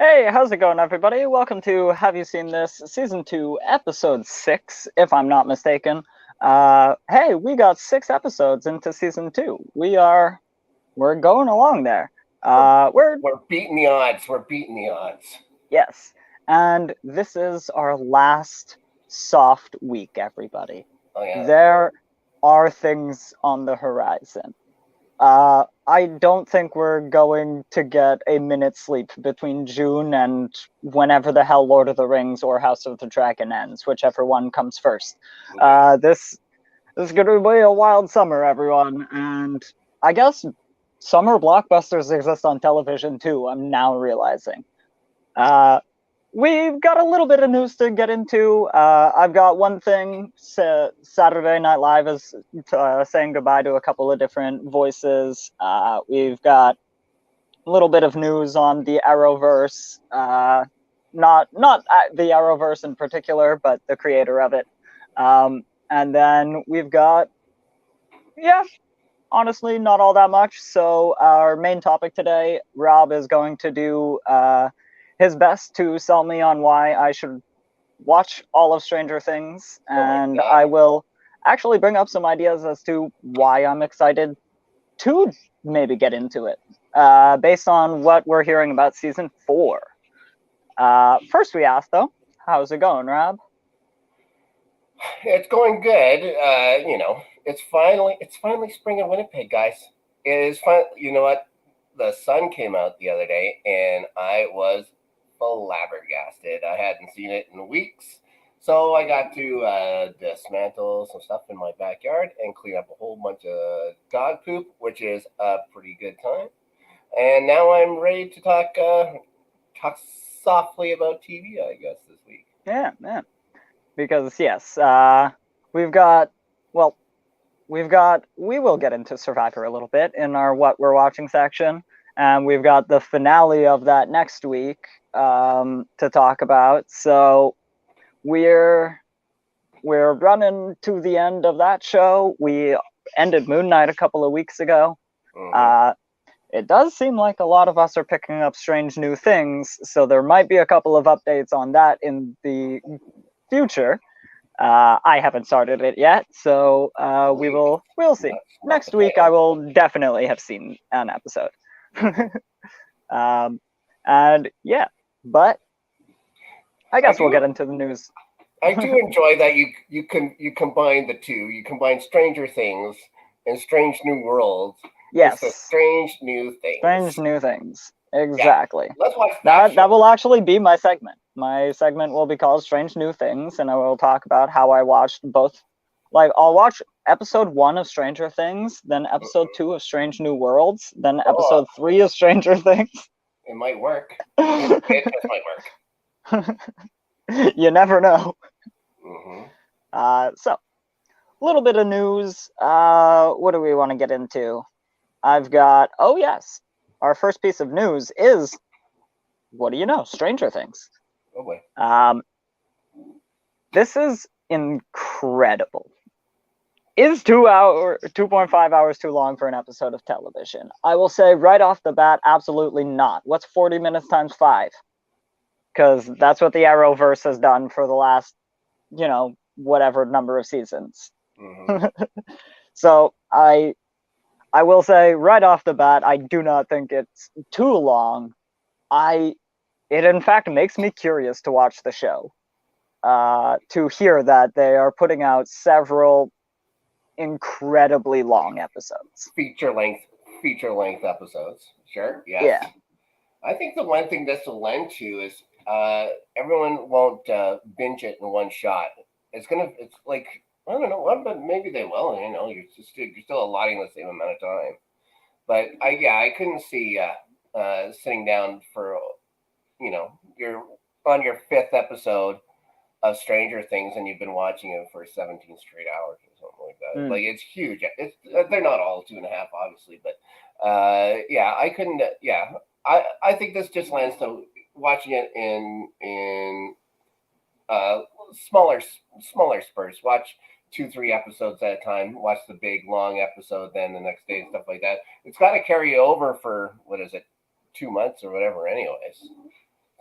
Hey, how's it going, everybody? Welcome to Have You Seen This? Season 2, Episode 6, if I'm not mistaken. Hey, we got 6 episodes into Season 2. We're going along there. We're beating the odds. We're beating the odds. Yes. And this is our last soft week, everybody. Oh yeah. There are things on the horizon. I don't think we're going to get a minute's sleep between June and whenever the hell Lord of the Rings or House of the Dragon ends, whichever one comes first. This is going to be a wild summer, everyone, and I guess summer blockbusters exist on television too. I'm now realizing. We've got a little bit of news to get into. I've got one thing. Saturday Night Live is saying goodbye to a couple of different voices. We've got a little bit of news on the Arrowverse. Not the Arrowverse in particular, but the creator of it. And then we've got, honestly, not all that much. So our main topic today, Rob is going to do his best to sell me on why I should watch all of Stranger Things, and I will actually bring up some ideas as to why I'm excited to maybe get into it, based on what we're hearing about season 4. First we asked, though, how's it going, Rob? It's going good. It's finally spring in Winnipeg, guys. It is fun. You know what? The sun came out the other day, and I was flabbergasted. I hadn't seen it in weeks, so I got to dismantle some stuff in my backyard and clean up a whole bunch of dog poop, which is a pretty good time. And now I'm ready to talk softly about TV, I guess, this week. Yeah. Because yes, we will get into Survivor a little bit in our what we're watching section, and we've got the finale of that next week to talk about. So we're running to the end of that show. We ended Moon Knight a couple of weeks ago. Mm-hmm. It does seem like a lot of us are picking up Strange New Things, so there might be a couple of updates on that in the future. I haven't started it yet, so we'll see. Next week I will definitely have seen an episode. And yeah, but I guess we'll get into the news. I do enjoy that you combine the two. You combine Stranger Things and Strange New Worlds. Yes. It's Strange New Things. Strange New Things. Exactly. Yeah. Let's watch that will actually be my segment. My segment will be called Strange New Things, and I will talk about how I watched both. Like, I'll watch episode 1 of Stranger Things, then episode 2 of Strange New Worlds, then episode 3 of Stranger Things. It might work. It just might work. You never know. Mm-hmm. So, a little bit of news. What do we want to get into? I've got, our first piece of news is, what do you know? Stranger Things. Oh boy. This is incredible. Is 2.5 hours too long for an episode of television? I will say right off the bat, absolutely not. What's 40 minutes times 5? Because that's what the Arrowverse has done for the last, whatever number of seasons. Mm-hmm. So I will say right off the bat, I do not think it's too long. It in fact makes me curious to watch the show, to hear that they are putting out several incredibly long episodes. Feature length episodes. Sure. Yes. Yeah. I think the one thing this will lend to is everyone won't binge it in one shot. It's like, I don't know, but maybe they will. You're still allotting the same amount of time. But I couldn't see sitting down for, you're on your 5th episode of Stranger Things and you've been watching it for 17 straight hours or something like that. Like, it's huge. They're not all 2.5, obviously, but I couldn't. I think this just lands to watching it in smaller spurts. Watch 2-3 episodes at a time. Watch the big long episode, then the next day and stuff like that. It's got to carry you over for 2 months or whatever, anyways.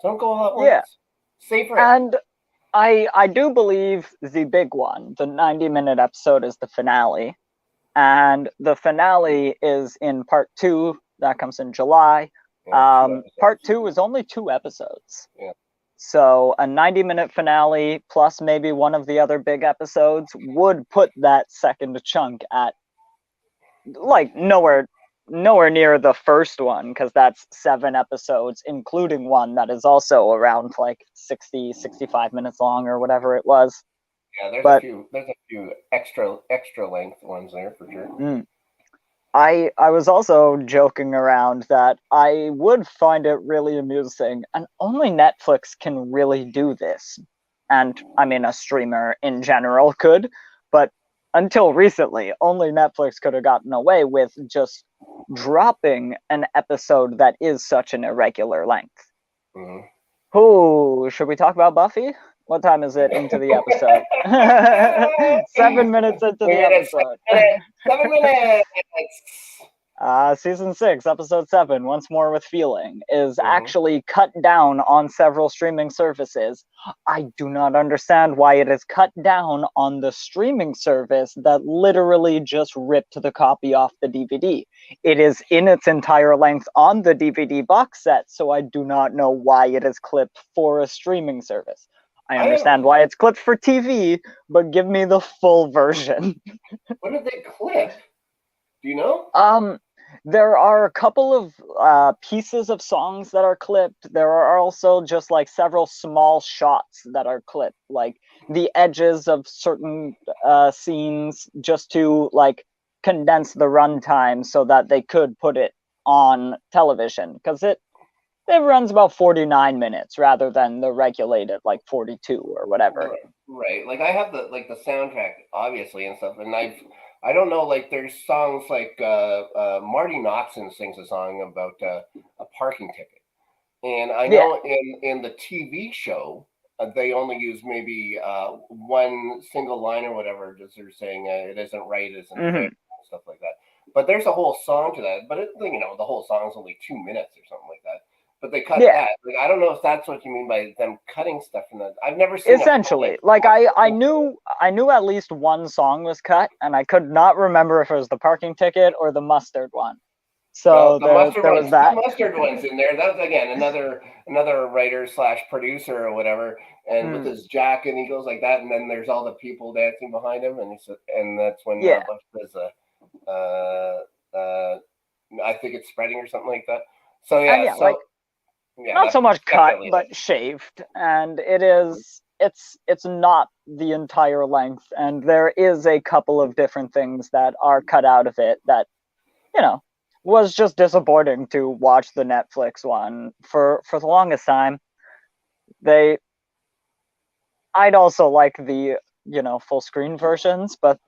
So don't go all at Yeah, once. Savor it. and I do believe the big one, the 90-minute episode, is the finale, and the finale is in part 2 that comes in July. Yeah, 2 episodes. Part 2 is only 2 episodes. Yeah. So a 90-minute finale plus maybe one of the other big episodes would put that second chunk at like nowhere near the first one, because that's 7 episodes including one that is also around like 65 minutes long or whatever it was. Yeah, there's But a few extra length ones there for sure. I was also joking around that I would find it really amusing, and only Netflix can really do this. And I mean, a streamer in general could, but until recently, only Netflix could have gotten away with just dropping an episode that is such an irregular length. Mm-hmm. Oh, should we talk about Buffy? What time is it into the episode? 7 minutes into the episode. 7 minutes. Season 6, episode 7, Once More with Feeling, is Mm-hmm. actually cut down on several streaming services. I do not understand why it is cut down on the streaming service that literally just ripped the copy off the DVD. It is in its entire length on the DVD box set, so I do not know why it is clipped for a streaming service. I understand why it's clipped for TV, but give me the full version. What did they clip? Do you know? There are a couple of pieces of songs that are clipped. There are also just like several small shots that are clipped, like the edges of certain scenes, just to like condense the runtime so that they could put it on television, because it runs about 49 minutes rather than the regulated like 42 or whatever. Right. Like I have the soundtrack obviously and stuff, and I don't know, like there's songs like Marty Noxon sings a song about a parking ticket, and I know in the TV show they only use maybe one single line or whatever, just they're saying it isn't right, it isn't fair, stuff like that. But there's a whole song to that. But the whole song is only 2 minutes or something like that. But they cut that. Like, I don't know if that's what you mean by them cutting stuff from that. I've never seen. Essentially, like I knew at least one song was cut, and I could not remember if it was the parking ticket or the mustard one. So the mustard there one's, was that. the mustard one's in there. That's again another writer / producer or whatever, and with his jacket, he goes like that, and then there's all the people dancing behind him, and that's when Buff says, I think it's spreading or something like that. So yeah, not so much cut, but shaved, and it's not the entire length, and there is a couple of different things that are cut out of it that, was just disappointing to watch the Netflix one for the longest time. I'd also like the full screen versions, but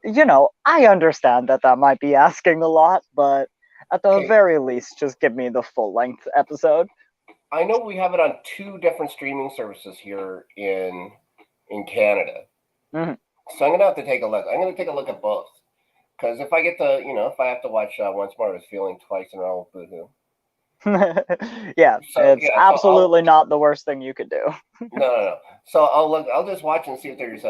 I understand that might be asking a lot, but at the very least, just give me the full length episode. I know we have it on 2 different streaming services here in Canada. Mm-hmm. So I'm gonna have to take a look. I'm gonna take a look at both, because if I get to, if I have to watch Once More with Feeling twice in a row, boohoo. It's absolutely not the worst thing you could do. No. So I'll look. I'll just watch and see if there's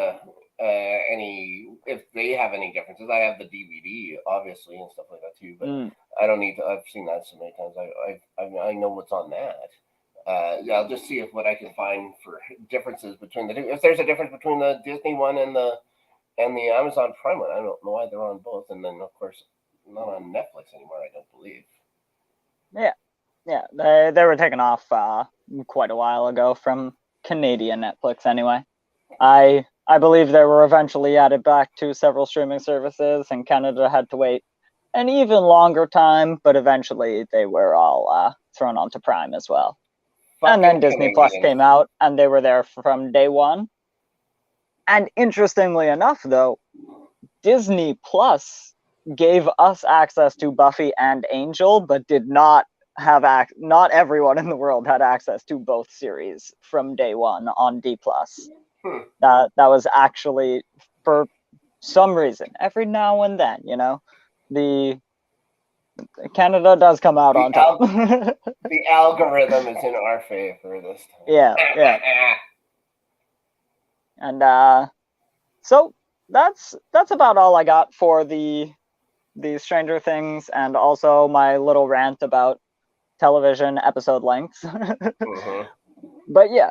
if they have any differences. I have the DVD obviously and stuff like that too, but I don't need to. I've seen that so many times. I know what's on that. I'll just see what I can find for differences between the two. If there's a difference between the Disney one and the Amazon Prime one, I don't know why they're on both. And then of course not on Netflix anymore, I don't believe. Yeah, they were taken off quite a while ago from Canadian Netflix anyway. I believe they were eventually added back to several streaming services, and Canada had to wait an even longer time, but eventually they were all thrown onto Prime as well. And then Disney Plus came out, and they were there from day one. And interestingly enough, though, Disney Plus gave us access to Buffy and Angel, but did not have not everyone in the world had access to both series from day one on D+. That was actually, for some reason, every now and then, Canada does come out on top. The algorithm is in our favor this time. Yeah. And so that's about all I got for the Stranger Things, and also my little rant about television episode lengths. Mm-hmm. But yeah,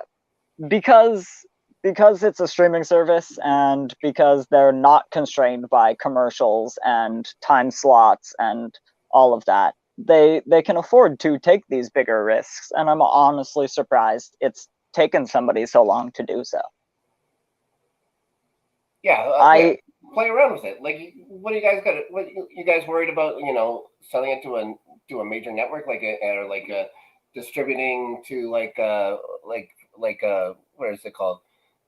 because it's a streaming service, and because they're not constrained by commercials and time slots and all of that, they can afford to take these bigger risks, and I'm honestly surprised it's taken somebody so long to do so. Yeah, play around with it. Like, what do you guys got? What you guys worried about? Selling it to a major network, or distributing to what is it called?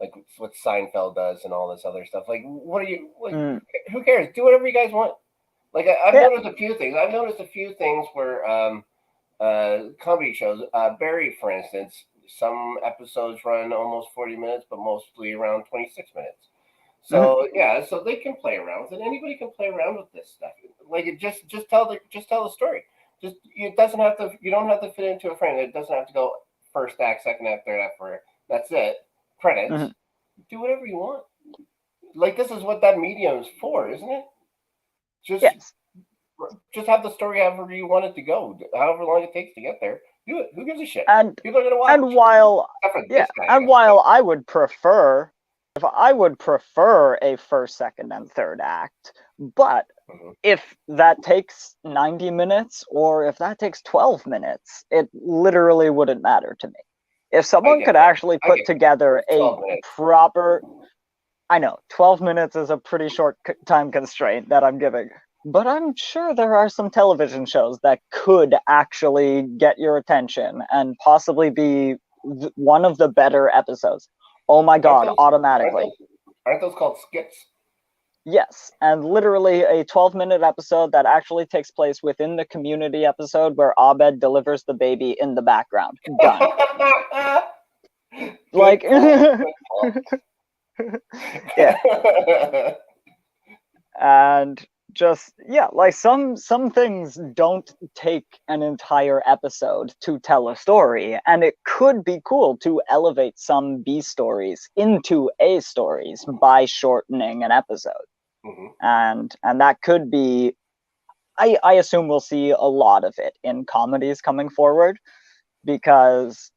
Like what Seinfeld does and all this other stuff. Like, what are you? Who cares? Do whatever you guys want. Like, I've noticed a few things. I've noticed a few things where comedy shows. Barry, for instance, some episodes run almost 40 minutes, but mostly around 26 minutes. So yeah, so they can play around with it. Anybody can play around with this stuff. Like, it just tell the story. Just, it doesn't have to. You don't have to fit into a frame. It doesn't have to go first act, second act, third act. That's it. Credits. Do whatever you want. Like, this is what that medium is for, isn't it? Just have the story however you want it to go, however long it takes to get there. Do it. Who gives a shit? And people are gonna watch. And while I would prefer. If I would prefer a first, second, and third act, but if that takes 90 minutes or if that takes 12 minutes, it literally wouldn't matter to me. If someone could actually put together a proper... I know, 12 minutes is a pretty short time constraint that I'm giving, but I'm sure there are some television shows that could actually get your attention and possibly be one of the better episodes. Oh my god, automatically. Aren't those called skits? Yes, and literally a 12-minute episode that actually takes place within the Community episode where Abed delivers the baby in the background. Done. Like, yeah. And just, yeah, like some things don't take an entire episode to tell a story, and it could be cool to elevate some B stories into A stories by shortening an episode. And that could be, I assume we'll see a lot of it in comedies coming forward, because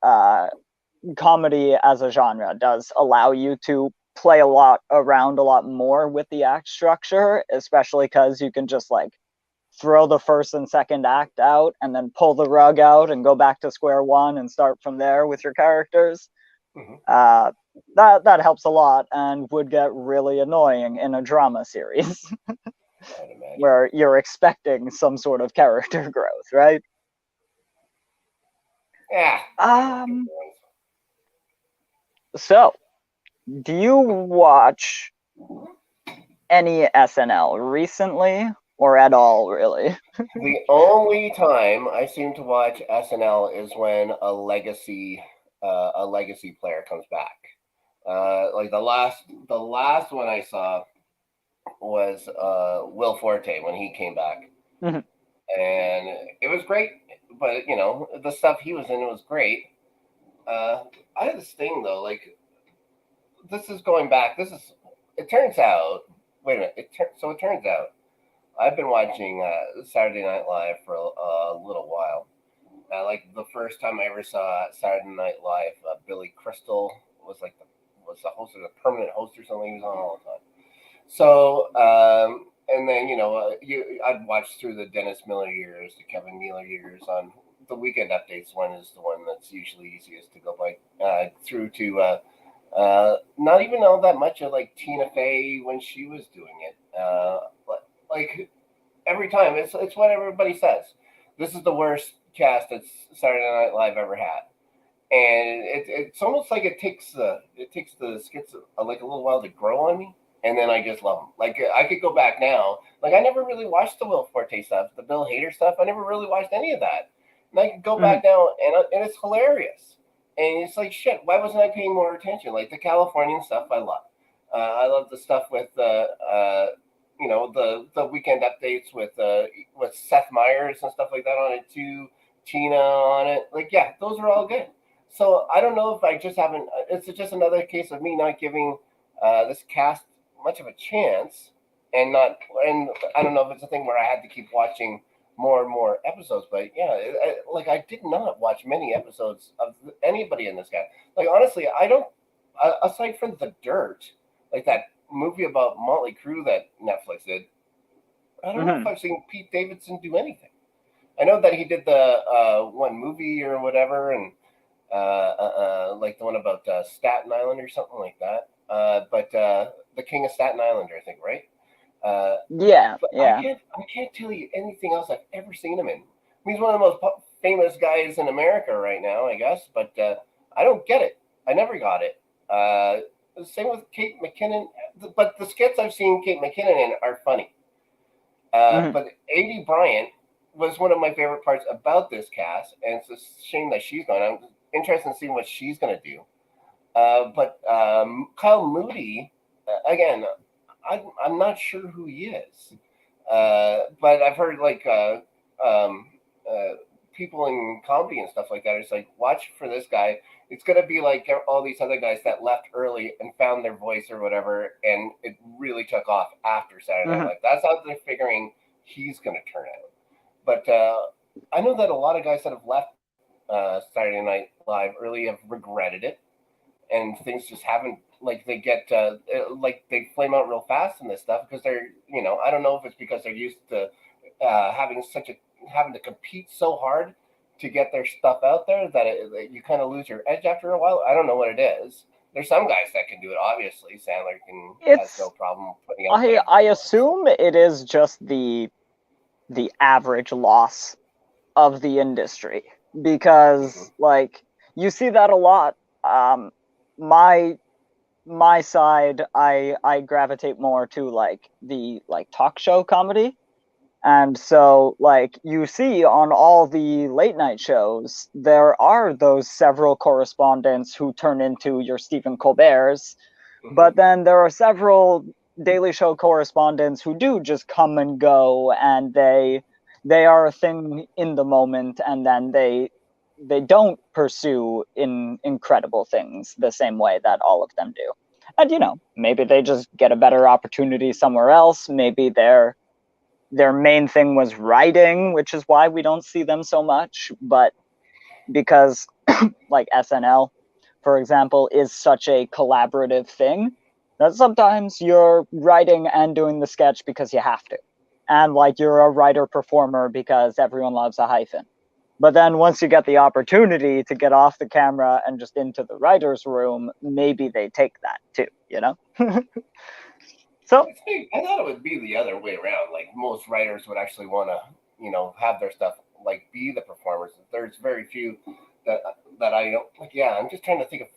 comedy as a genre does allow you to play around a lot more with the act structure, especially because you can just like throw the first and second act out and then pull the rug out and go back to square one and start from there with your characters. That helps a lot and would get really annoying in a drama series where you're expecting some sort of character growth, right? Yeah. So, do you watch any SNL recently or at all, really? The only time I seem to watch SNL is when a legacy player comes back. Like the last one I saw was Will Forte when he came back, and it was great. But the stuff he was in was great. I had this thing though, like, this is going back. It turns out. Wait a minute. It turns out I've been watching Saturday Night Live for a little while. Like, the first time I ever saw Saturday Night Live, Billy Crystal was the host, or the permanent host or something. He was on all the time. So, and then I'd watch through the Dennis Miller years, the Kevin Nealon years. On the Weekend Updates one is the one that's usually easiest to go by, through to not even all that much of like Tina Fey when she was doing it. Like, every time it's what everybody says. This is the worst cast that Saturday Night Live ever had, and it's almost like it takes the skits like a little while to grow on me, and then I just love them. Like, I could go back now. Like, I never really watched the Will Forte stuff, the Bill Hader stuff. I never really watched any of that, and I could go back now, and it's hilarious. And it's like, shit, why wasn't I paying more attention? Like, the Californian stuff, I love. I love the stuff with the weekend updates with Seth Meyers and stuff like that on it too, Tina on it. Like, yeah, those are all good. So I don't know if I just haven't. It's just another case of me not giving this cast much of a chance, and not. And I don't know if it's a thing where I had to keep watching more and more episodes. But yeah, like I did not watch many episodes of anybody in this cast. Like honestly, I don't. Aside from The Dirt, like that movie about Motley Crue that Netflix did, I don't know if I've seen Pete Davidson do anything. I know that he did the one movie or whatever, and like the one about Staten Island or something like that. But the King of Staten Islander, I think, right? Yeah, But yeah. I can't tell you anything else I've ever seen him in. He's one of the most famous guys in America right now, I guess. But I don't get it. I never got it. Same with Kate McKinnon. But the skits I've seen Kate McKinnon in are funny. But A.D. Bryant was one of my favorite parts about this cast, and it's a shame that she's gone. I'm interested in seeing what she's going to do. But Kyle Moody, again, I'm not sure who he is. But I've heard like people in comedy and stuff like that. It's like, watch for this guy. It's going to be like all these other guys that left early and found their voice or whatever, and it really took off after Saturday Night Live. That's how they're figuring he's going to turn out. But I know that a lot of guys that have left Saturday Night Live early have regretted it, and things just haven't, like, they get like they flame out real fast in this stuff because they're, I don't know if it's because they're used to having to compete so hard to get their stuff out there that you kind of lose your edge after a while. I don't know what it is. There's some guys that can do it. Obviously, Sandler has no problem putting out. I assume it is just the average loss of the industry, because like you see that a lot. My side, I gravitate more to like the talk show comedy. And so, like, you see on all the late night shows, there are those several correspondents who turn into your Stephen Colbert's, but then there are several Daily Show correspondents who do just come and go, and they are a thing in the moment, and then they don't pursue incredible things the same way that all of them do. And maybe they just get a better opportunity somewhere else. Maybe their main thing was writing, which is why we don't see them so much. But because like SNL, for example, is such a collaborative thing that sometimes you're writing and doing the sketch because you have to. And like you're a writer performer because everyone loves a hyphen. But then once you get the opportunity to get off the camera and just into the writer's room, maybe they take that too, So I thought it would be the other way around. Like most writers would actually want to, have their stuff like be the performers. There's very few that I don't like. Yeah, I'm just trying to think of.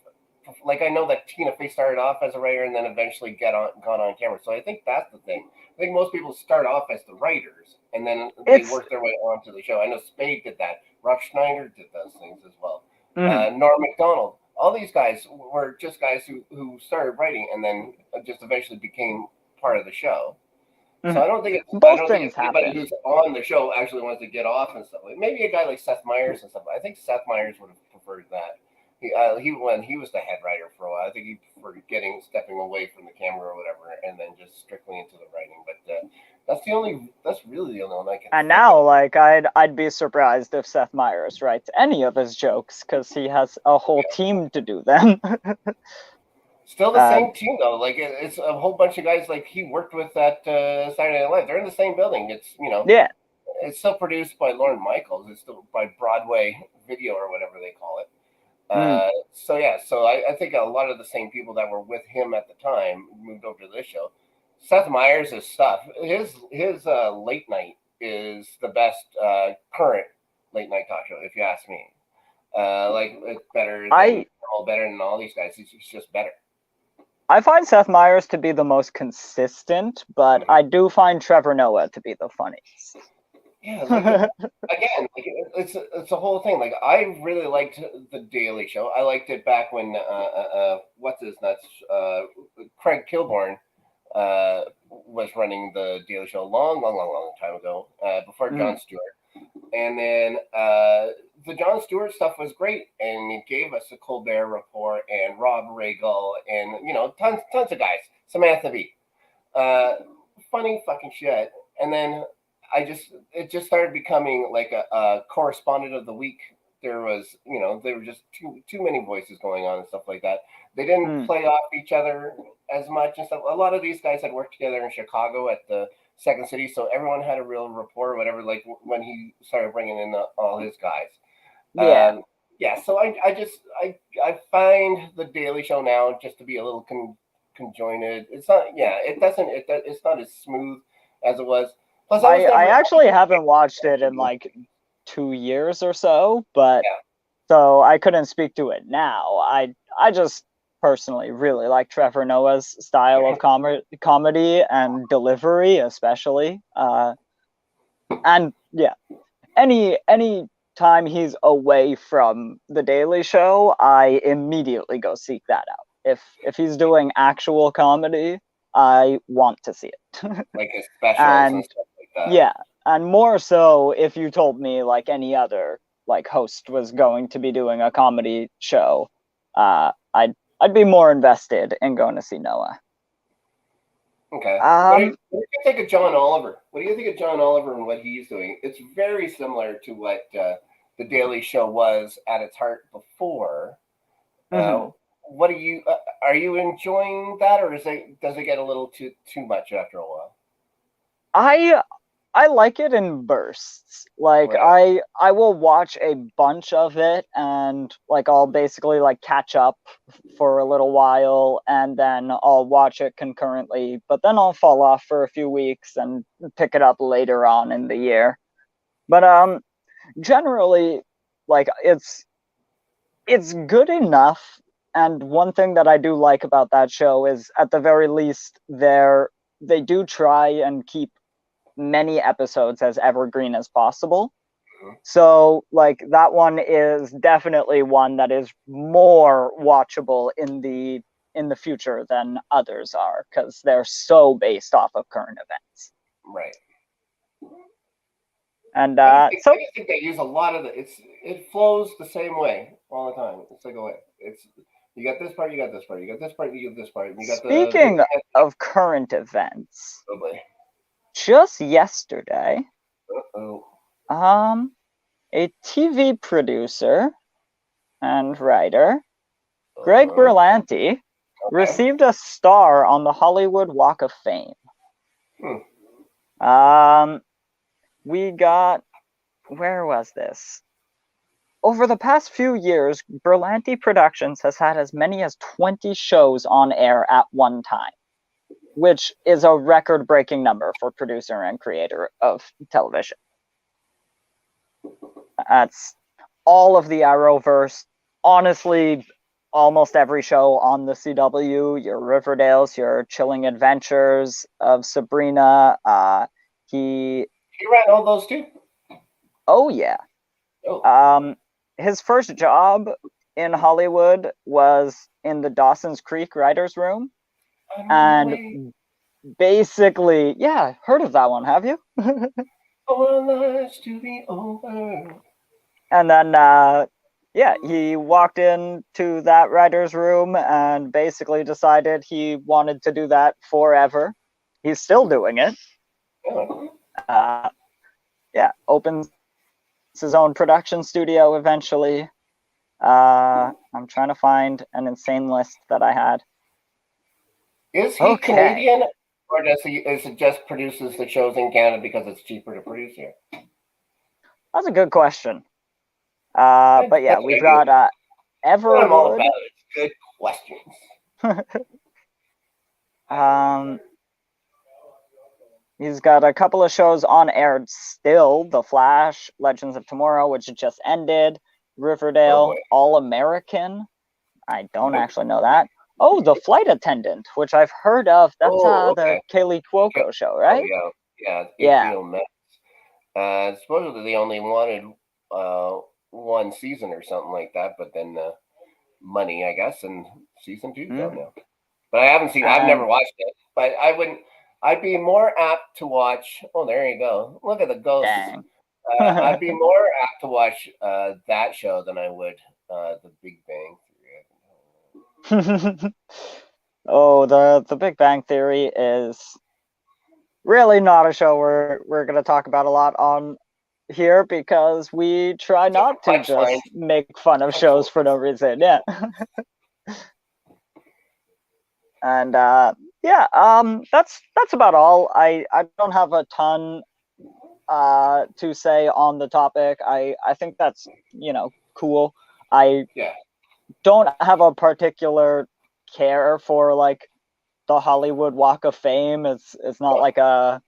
Like I know that Tina Fey started off as a writer and then eventually gone on camera. So I think that's the thing. I think most people start off as the writers and then they work their way onto the show. I know Spade did that. Rob Schneider did those things as well. Norm Macdonald. All these guys were just guys who started writing and then just eventually became part of the show. So I don't think anybody who's on the show actually wants to get off and stuff. Like maybe a guy like Seth Meyers and stuff. I think Seth Meyers would have preferred that. He when he was the head writer for a while, I think he preferred stepping away from the camera or whatever, and then just strictly into the writing. But that's really the only one I can. And now, like, I'd be surprised if Seth Meyers writes any of his jokes because he has a whole team to do them. Still the same team though. Like it's a whole bunch of guys. Like he worked with that Saturday Night Live. They're in the same building. It's yeah. It's still produced by Lorne Michaels. It's still by Broadway Video or whatever they call it. So I think a lot of the same people that were with him at the time moved over to this show. Seth Meyers' stuff, his late night is the best current late night talk show, if you ask me. Like it's better than all these guys. He's just better. I find Seth Meyers to be the most consistent, but I do find Trevor Noah to be the funniest. Yeah, like, again, like it's a whole thing. Like I really liked the Daily Show. I liked it back when what's his nuts, Craig Kilborn was running the Daily Show long time ago, before Jon Mm. Stewart. And then the Jon Stewart stuff was great, and it gave us the Colbert Report and Rob Riggle and tons of guys, Samantha Bee, funny fucking shit. And then it just started becoming like a correspondent of the week. There were just too many voices going on and stuff like that. They didn't Mm. play off each other as much and stuff. A lot of these guys had worked together in Chicago at the Second City, so everyone had a real rapport or whatever. Like when he started bringing in all his guys. Yeah. Yeah, so I find the Daily Show now just to be a little conjoined. It's not. Yeah, it's not as smooth as it was. Plus, I was I never. actually haven't watched it in like 2 years or so, but Yeah, so I couldn't speak to it now. I just personally really like Trevor Noah's style of comedy and delivery, especially. And yeah, any time he's away from the Daily Show, I immediately go seek that out. If he's doing actual comedy, I want to see it. like his specials and And stuff like that. yeah, and more so if you told me like any other like host was going to be doing a comedy show, I'd be more invested in going to see Noah. Okay. Um, What do you think of John Oliver? What do you think of John Oliver and what he's doing? It's very similar to what the Daily Show was at its heart before. Uh, mhm. what do you are you enjoying that, or does it get a little too much after a while? I I like it in bursts. Like Right. I will watch a bunch of it and like I'll basically like catch up for a little while and then I'll watch it concurrently, but then I'll fall off for a few weeks and pick it up later on in the year. But generally like it's good enough, and one thing that I do like about that show is at the very least they do try and keep many episodes as evergreen as possible. Mhm. So, like that one is definitely one that is more watchable in the future than others are because they're so based off of current events. Right. And I so just think they use a lot of it flows the same way all the time. It's like it's you got this part, you got this part, you got this part, you got this part, and you got the speaking of current events, oh boy. just yesterday, Oh. um, a TV producer and writer, Greg Uh-huh. Berlanti, Okay. received a star on the Hollywood Walk of Fame. Hmm. Um, we got, where was this? Over the past few years, Berlanti Productions has had as many as 20 shows on air at one time, which is a record breaking number for producer and creator of television. That's all of the Arrowverse. Honestly, almost every show on the CW, your Riverdales, your Chilling Adventures of Sabrina. He, He ran all those too. oh yeah. Oh. Um, his first job in Hollywood was in the Dawson's Creek writers' room, I don't know way. and basically, yeah, heard of that one? Have you? Our lives to be over. And then, yeah, he walked into that writer's room and basically decided he wanted to do that forever. He's still doing it. Yeah. Uh, yeah, opens his own production studio eventually. I'm trying to find an insane list that I had. Is he Okay, Canadian, or is it just produces the shows in Canada because it's cheaper to produce here? that's a good question. That's But yeah, what we've I do. got What I'm all Everwood. about is good questions. um, He's got a couple of shows on air still. The Flash, Legends of Tomorrow, which just ended. Oh boy. Riverdale, All American. I don't Nope. actually know that. Oh, The Flight Attendant, which I've heard of. That's Oh, the okay. Kaylee Okay. Cuoco show, Oh right? yeah, yeah. Yeah. HBO Max. Supposedly they only wanted one season or something like that, but then money, I guess, and season two's out Mm. now. But I haven't seen. I've never And watched it. But I wouldn't. I'd be more apt to watch. Oh, there you go. Look at the ghosts. Dang. I'd be more apt to watch that show than I would The Big Bang Oh, the Big Bang Theory is really not a show we're gonna talk about a lot on here because we try Theory. not to Punchline. just make fun of shows for no reason. Yeah. And yeah, that's about all. I don't have a ton to say on the topic. I think that's, cool. I Yeah. don't have a particular care for like the Hollywood Walk of Fame. It's not Well, like a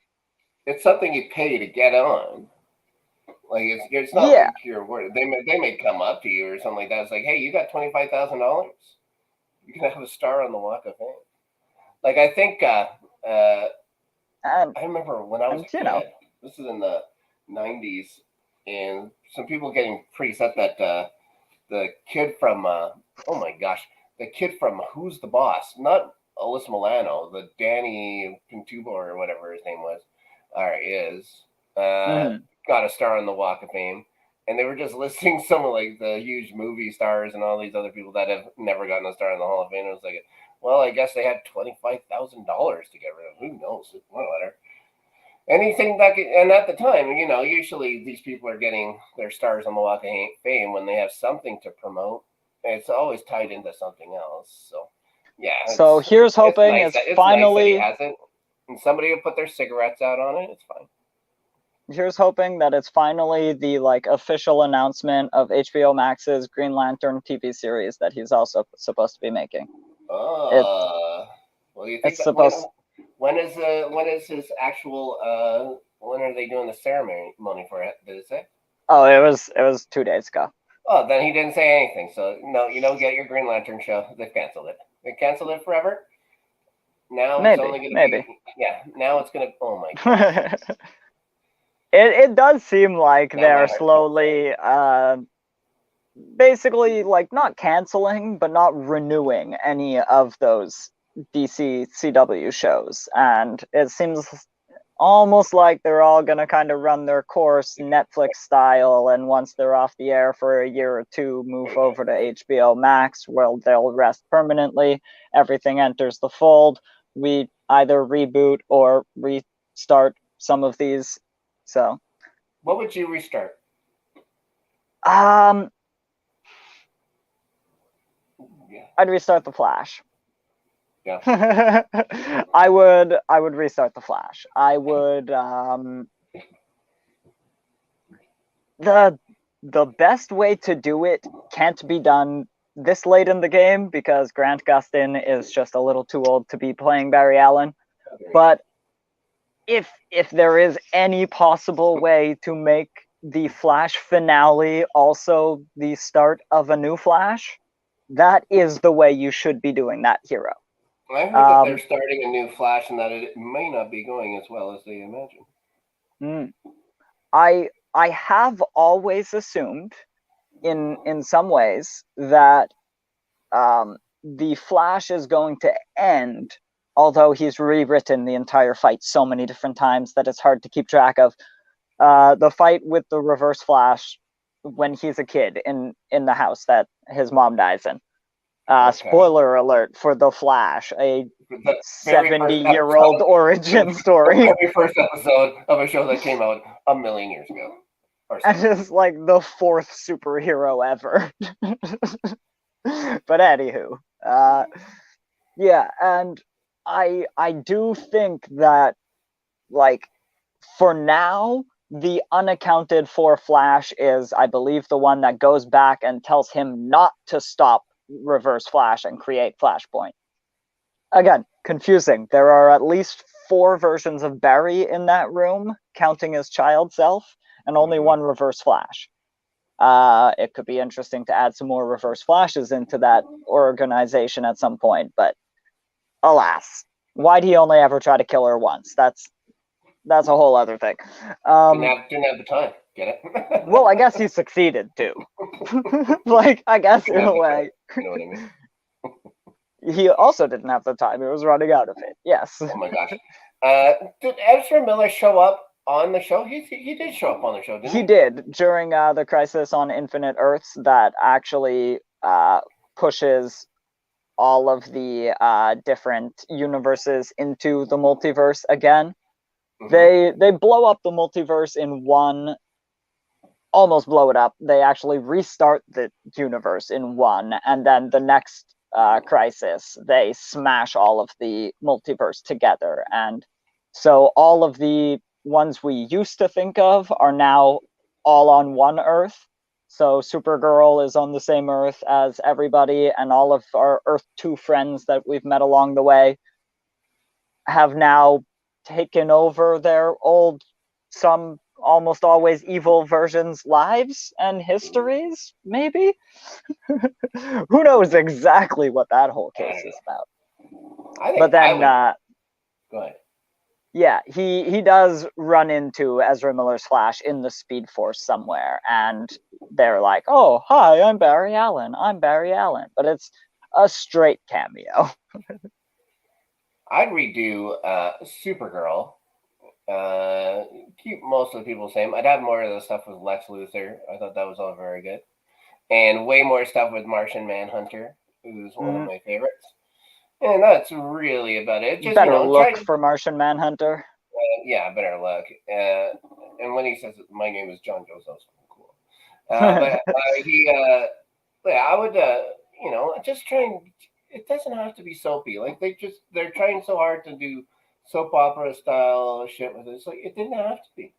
it's something you pay to get on. Like it's not yeah. like you're worried. They may come up to you or something like that. It's like, hey, you got $25,000. You can have a star on the Walk of Fame. Like I think uh, and I remember when I was and a kid. This is in the '90s, and some people getting pretty upset that the kid from oh my gosh, the kid from Who's the Boss? Not Alyssa Milano, the Danny Pintubo or whatever his name was, or is, mhm. got a star on the Walk of Fame. And they were just listing some of like the huge movie stars and all these other people that have never gotten a star in the Hall of Fame. It was like, well, I guess they had $25,000 to get rid of. Who knows? Whatever. Anything that could, and at the time, usually these people are getting their stars on the Walk of Fame when they have something to promote. And it's always tied into something else. So, yeah, So here's it's hoping nice it's that he finally has it, and somebody will put their cigarettes out on it. It's fine. here's hoping that it's finally the like official announcement of HBO Max's Green Lantern TV series that he's also supposed to be making. It Well, you think it's that supposed when is his actual when are they doing the ceremony for it? Did it say? Oh, it was 2 days ago. Oh, then he didn't say anything. So no, you don't get your Green Lantern show. They canceled it. They canceled it forever. Now it's only Maybe, going to maybe. be yeah. Now it's going to. Oh my god. it it does seem like Now my they're heart feels sad. slowly basically like not canceling but not renewing any of those DC CW shows, and it seems almost like they're all going to kind of run their course Netflix style, and once they're off the air for a year or two, move over to HBO Max where they'll rest permanently. Everything enters the fold. We either reboot or restart some of these. So What would you restart? um Yeah. I'd restart the Flash. Yeah. I would restart the Flash. I would the best way to do it can't be done this late in the game because Grant Gustin is just a little too old to be playing Barry Allen. But if there is any possible way to make the Flash finale also the start of a new Flash, that is the way you should be doing that hero. I heard that they're starting a new Flash and that it may not be going as well as they imagine. I have always assumed in some ways that the Flash is going to end, although he's rewritten the entire fight so many different times that it's hard to keep track of. The fight with the Reverse Flash when he's a kid in the house that his mom dies in. Okay. Spoiler alert for the Flash, a The 70-year-old origin story. The very first episode of a show that came out a million years ago. And it's like the fourth superhero ever. But anywho, yeah, and I do think that like for now the unaccounted for Flash is, I believe, the one that goes back and tells him not to stop Reverse Flash and create Flashpoint. Again, confusing. There are at least 4 versions of Barry in that room, counting his child self, and only one Reverse Flash. It could be interesting to add some more Reverse Flashes into that organization at some point, but alas, why'd he only ever try to kill her once? That's a whole other thing. Didn't have the time. Get it? Well, I guess he succeeded too. Like, I guess in a way. You know what I mean? he also didn't have the time. He was running out of it. Yes. Oh my gosh. Did Ezra Miller show up on the show? He did show up on the show, didn't He he? did during the Crisis on Infinite Earths that actually pushes all of the different universes into the multiverse again. Mm-hmm. They blow up the multiverse in one, almost blow it up. They actually restart the universe in one, and then the next Crisis, they smash all of the multiverse together, and so all of the ones we used to think of are now all on one Earth. So Supergirl is on the same Earth as everybody, and all of our Earth 2 friends that we've met along the way have now taken over their old, some almost always evil versions' lives and histories, maybe? Who knows exactly what that whole I case don't is know. about. I think But I then, would go ahead. yeah, he does run into Ezra Miller's Flash in the Speed Force somewhere, and they're like, "Oh, hi, I'm Barry Allen. I'm Barry Allen," but it's a straight cameo. I'd redo Supergirl. Keep most of the people the same. I'd have more of the stuff with Lex Luthor. I thought that was all very good, and way more stuff with Martian Manhunter, who's one of Mm, my favorites. And that's really about it. Just better try. look for Martian Manhunter. Yeah, better luck. And when he says my name is John Joseph, cool. But yeah, I would, just try and. It doesn't have to be soapy. Like they're trying so hard to do soap opera style shit with it. It's like it didn't have to be.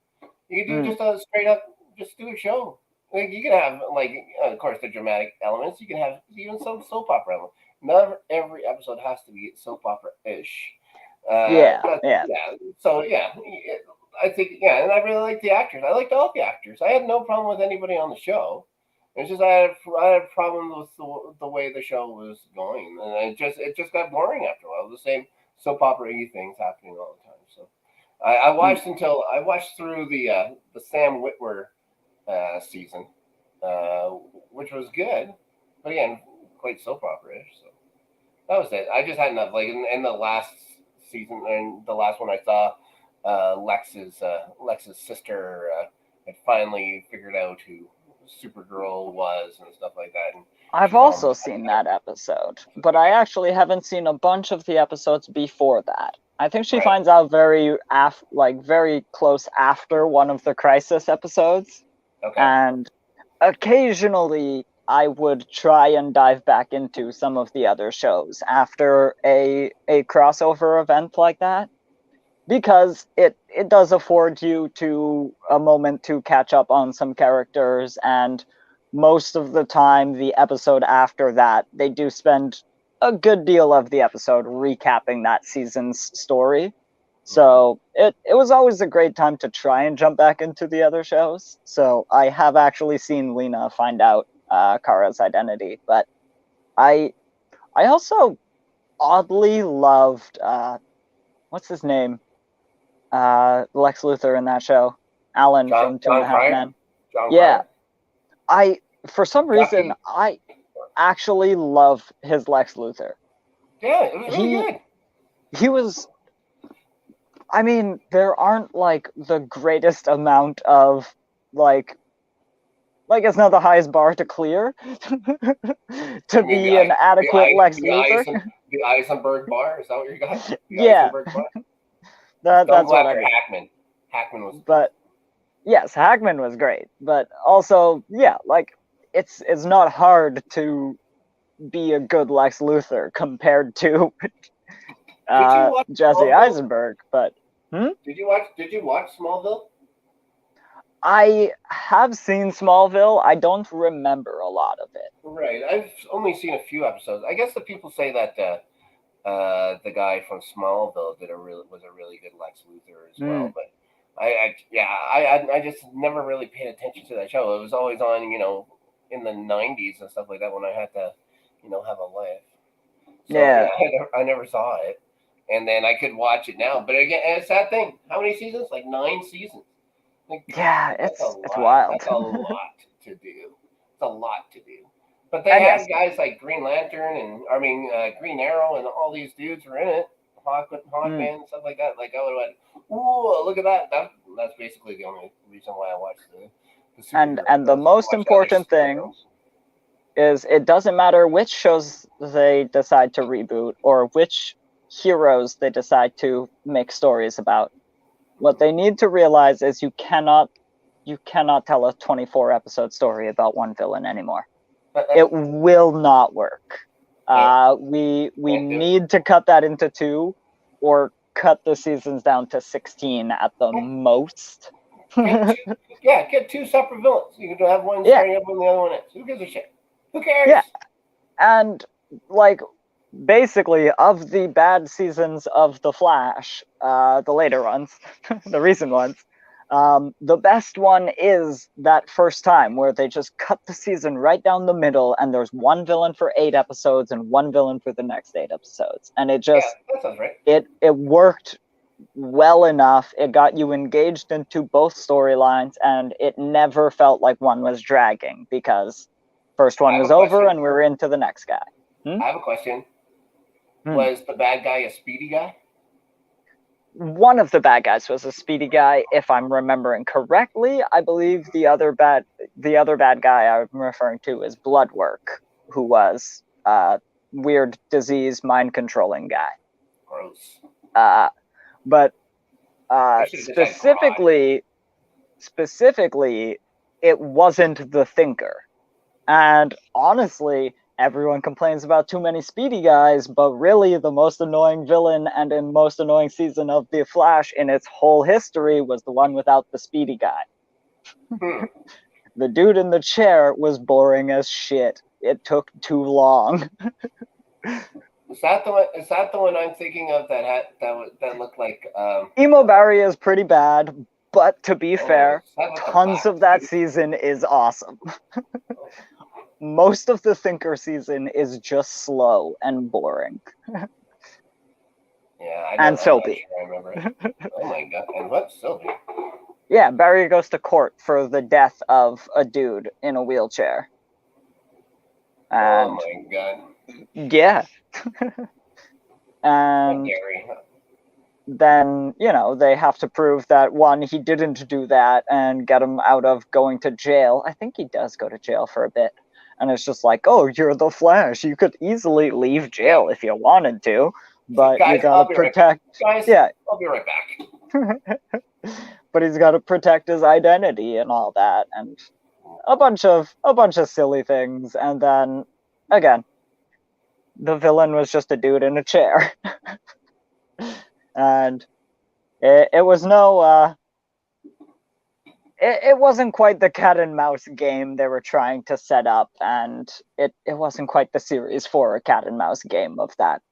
You could do Mm, just a straight up, just do a show. Like you could have like, of course, the dramatic elements. You can have even some soap opera elements. Not every episode has to be soap opera ish. yeah, But yeah. yeah, so yeah, I think yeah, and I really like the actors. I liked all the actors. I had no problem with anybody on the show. It's just I had a problem with the way the show was going, and it just got boring after a while. The same soap opera y things happening all the time. So Mm. I watched through the Sam Witwer season, uh, which was good, but again, quite soap opera-ish. So that was it. I just had enough. Like in the last season, and the last one I saw, Lex's sister had finally figured out who Supergirl was and stuff like that, and I've she's all also seen that episode, but I actually haven't seen a bunch of the episodes before that. I think she right. finds out very close after one of the Crisis episodes, Okay. and occasionally I would try and dive back into some of the other shows after a crossover event like that, because it does afford you to a moment to catch up on some characters, and most of the time the episode after that they do spend a good deal of the episode recapping that season's story. Mm-hmm. So it was always a great time to try and jump back into the other shows. So I have actually seen Lena find out Kara's identity, but i I also oddly loved what's his name, Lex Luthor in that show, Alan John from Two and John a Half Cryer. Men. John Yeah, Cryer. I for some reason Ducky. I actually love his Lex Luthor. Yeah, it was really He good. he was. I mean, there aren't like the greatest amount of like it's not the highest bar to clear to You mean be an adequate Lex The Luthor. the Eisenberg bar? Is that what you got? The Yeah, Eisenberg bar. Don't that's go what I after mean. Hackman. Hackman was the best. But yes, Hackman was great, but also yeah, like it's not hard to be a good Lex Luthor compared to Did you watch Jesse Smallville? Eisenberg. But Did you watch Smallville? I have seen Smallville. I don't remember a lot of it. Right. I've only seen a few episodes. I guess the people say that the guy from Smallville was a really good Lex Luthor as well. Mm. But I just never really paid attention to that show. It was always on, in the '90s and stuff like that when I had to, have a life. So yeah, Yeah, I never saw it, and then I could watch it now. But again, and it's that thing. How many seasons? Like 9 seasons. Like yeah, that's a it's lot. wild. That's a lot to do. It's a lot to do. But they And had yes, guys like Green Lantern and Green Arrow and all these dudes were in it. mm, Hawkman and stuff like that. Like I would have went, ooh, look at that. That's basically the only reason why I watched the superhero and the shows. I didn't most watch the other important thing superheroes. is it doesn't matter which shows they decide to reboot or which heroes they decide to make stories about. What they need to realize is you cannot tell a 24 episode story about one villain anymore. But It will not work. can't We can't do it. need to cut that into two, or cut the seasons down to 16 at the Get, most. get two, yeah, get two separate villains. You can have one Yeah, starting up when the other one ends. Who gives a shit? Who cares? yeah, and like basically of the bad seasons of the Flash, the later ones, the recent ones, the best one is that first time where they just cut the season right down the middle, and there's one villain for 8 episodes and one villain for the next 8 episodes, and it Yeah, just that sounds right. it worked well enough. It got you engaged into both storylines, and it never felt like one was dragging because first I one have was a over question. and we were into the next guy. Hmm? I have a question. Hmm. Was the bad guy a speedy guy? One of the bad guys was a speedy guy, if I'm remembering correctly. I believe the other bad guy I'm referring to is Bloodwork, who was a weird disease mind controlling guy. Gross. Uh, but They should have just had Grodd. specifically, it wasn't the Thinker. And honestly, everyone complains about too many speedy guys, but really the most annoying villain and in most annoying season of The Flash in its whole history was the one without the speedy guy. Hmm. The dude in the chair was boring as shit. It took too long. Is that the one? Is that the one I'm thinking of that had that looked like? Emo Barry is pretty bad, but to be Oh, fair, is that with the tons black of that suit? season is awesome. Most of the Thinker season is just slow and boring. Yeah, I And don't. I'm not soapy. sure I remember it. Oh my god! And what Sylvie? Yeah, Barry goes to court for the death of a dude in a wheelchair. Oh And my god! yeah. Not And Gary. then, they have to prove that one, he didn't do that and get him out of going to jail. I think he does go to jail for a bit. And it's just like, oh, you're the Flash. You could easily leave Yeah. jail if you wanted to, So but you guys, gotta I'll be right. protect. Guys, Yeah, I'll be right back. but he's got to protect his identity and all that, and a bunch of silly things. And then again, the villain was just a dude in a chair, and it was no. It wasn't quite the cat and mouse game they were trying to set up, and it wasn't quite the series for a cat and mouse game of that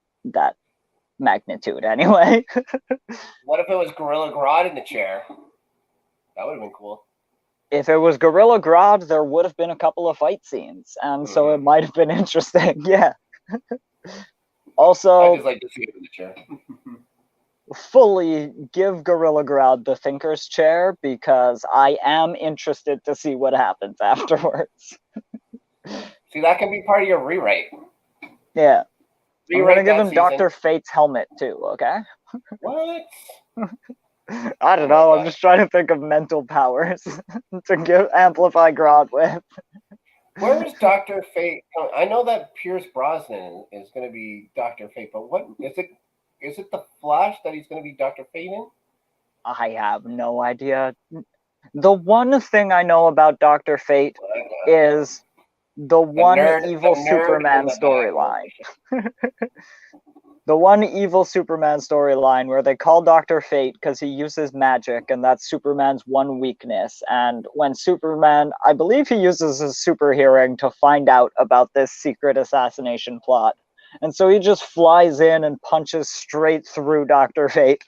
magnitude anyway. What if it was Gorilla Grodd in the chair? That would have been cool. If it was Gorilla Grodd, there would have been a couple of fight scenes, and so it might have been interesting. Yeah. I Also, just like to see it in the chair. fully give Gorilla Grodd the Thinker's chair because I am interested to see what happens afterwards. See, that can be part of your rewrite. Yeah. I'm gonna Rewrite give that him season. Dr. Fate's helmet too, okay? What? I don't know, I'm just trying to think of mental powers to amplify Grodd with. Where is Dr. Fate? I know that Pierce Brosnan is going to be Dr. Fate, but what is it? Is it the Flash that he's going to be Dr. Fate in? I have no idea. The one thing I know about Dr. Fate is the one evil Superman storyline. The one evil Superman storyline where they call Dr. Fate because he uses magic, and that's Superman's one weakness. And when Superman, I believe he uses his super hearing to find out about this secret assassination plot. And so he just flies in and punches straight through Dr. Fate.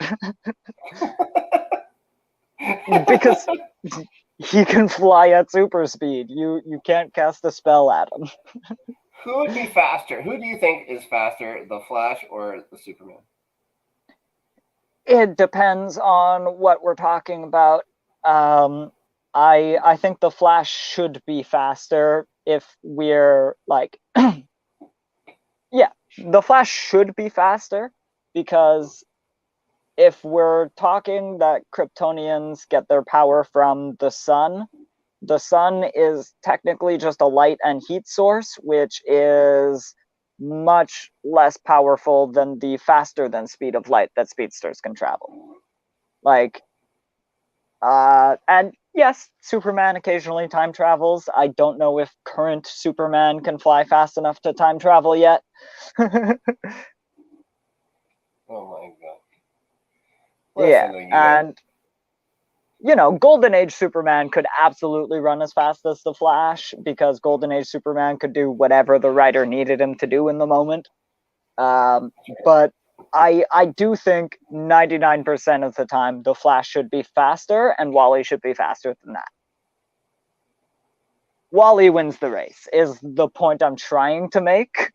Because he can fly at super speed. You can't cast a spell at him. Who would be faster? Who do you think is faster, the Flash or the Superman? It depends on what we're talking about. I think the Flash should be faster if we're like, yeah, the Flash should be faster because if we're talking that Kryptonians get their power from the sun is technically just a light and heat source, which is much less powerful than the faster than speed of light that speedsters can travel. Like, and yes, Superman occasionally time travels. I don't know if current Superman can fly fast enough to time travel yet. Oh my god. Yeah, Listen to you. and you know, Golden Age Superman could absolutely run as fast as the Flash because Golden Age Superman could do whatever the writer needed him to do in the moment. But I do think 99% of the time the Flash should be faster and Wally should be faster than that. Wally wins the race is the point I'm trying to make.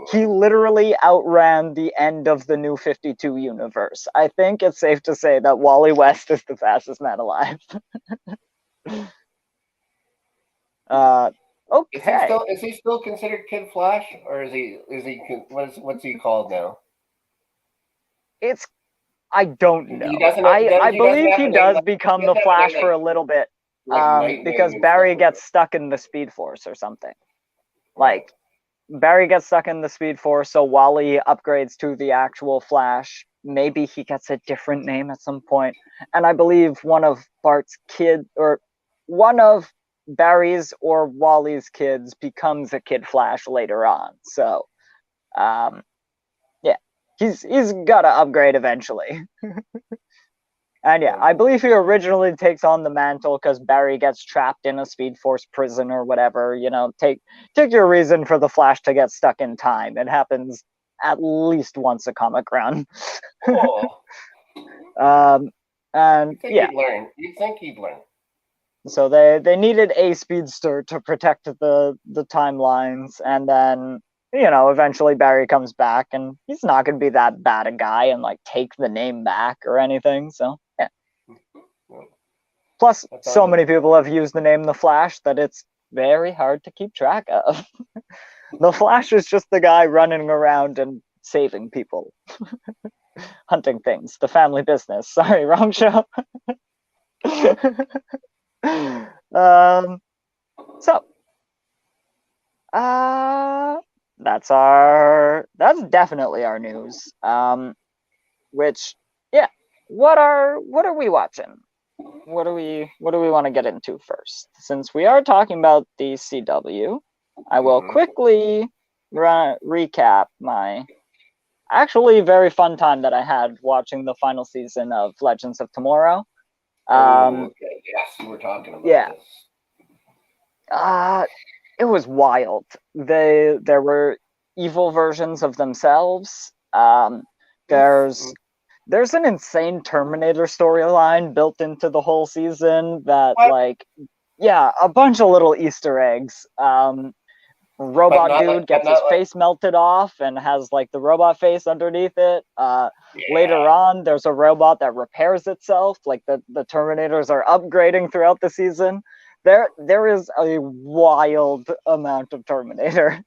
He literally outran the end of the New 52 universe. I think it's safe to say that Wally West is the fastest man alive. Okay. Is he still considered Kid Flash, or is he what's he called now? It's I don't know. He doesn't. I He doesn't believe have he a name. does become the Flash for a little bit. Like Because Nightwing and Barry stuff. gets stuck in the Speed Force or something. Right. Like Barry gets stuck in the Speed Force, so Wally upgrades to the actual Flash. Maybe he gets a different name at some point. And I believe one of Bart's kid or one of Barry's or Wally's kids becomes a Kid Flash later on. So yeah. He's gotta upgrade eventually. And yeah, I believe he originally takes on the mantle because Barry gets trapped in a Speed Force prison or whatever. You know, take your reason for the Flash to get stuck in time. It happens at least once a comic run. Cool. And yeah, You'd think he'd learn. so they needed a speedster to protect the timelines, and then you know eventually Barry comes back, and he's not going to be that bad a guy and like take the name back or anything. So yeah. Plus, so many people have used the name The Flash that it's very hard to keep track of. The Flash is just the guy running around and saving people, hunting things. The family business. Sorry, wrong show. So, that's definitely our news. Which, yeah, what are we watching? What do we want to get into first? Since we are talking about the CW, I will quickly recap my actually very fun time that I had watching the final season of Legends of Tomorrow. Okay. Yes, you were talking about this. It was wild. There were evil versions of themselves. There's an insane Terminator storyline built into the whole season that a bunch of little Easter eggs. Robot dude gets his face melted off and has like the robot face underneath it. Later on, there's a robot that repairs itself. Like the Terminators are upgrading throughout the season. There is a wild amount of Terminator.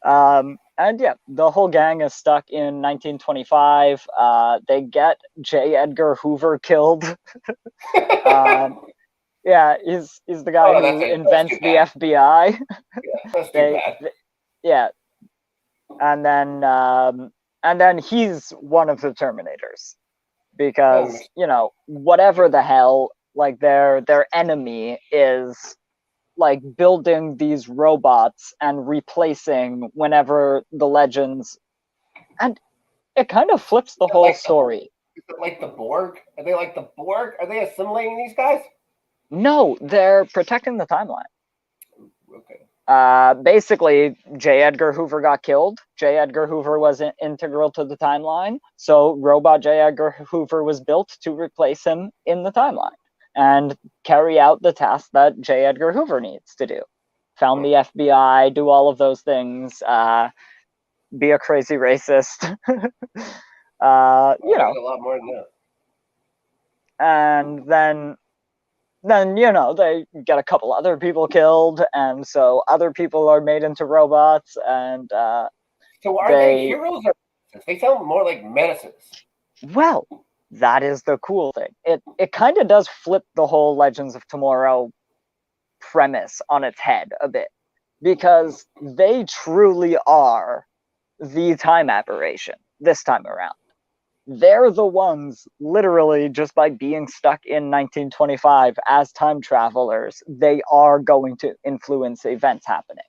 And yeah, the whole gang is stuck in 1925. They get J. Edgar Hoover killed. Yeah, he's the guy who invents the FBI. Yeah, that's too bad. Yeah, and then he's one of the Terminators because you know whatever the hell, like their enemy is like building these robots and replacing whenever the Legends, and it kind of flips the whole story. Is it like the Borg? Are they like the Borg? Are they assimilating these guys? No, they're protecting the timeline. Okay. Basically, J. Edgar Hoover got killed. J. Edgar Hoover was integral to the timeline, so robot J. Edgar Hoover was built to replace him in the timeline and carry out the task that J. Edgar Hoover needs to do. Found the FBI, do all of those things, be a crazy racist. You know. A lot more than that. And then then they get a couple other people killed, and so other people are made into robots, and So are they they heroes or menaces? They sound more like menaces. well, that is the cool thing. It kind of does flip the whole Legends of Tomorrow premise on its head a bit, because they truly are the time aberration this time around. They're the ones, literally, just by being stuck in 1925 as time travelers, they are going to influence events happening.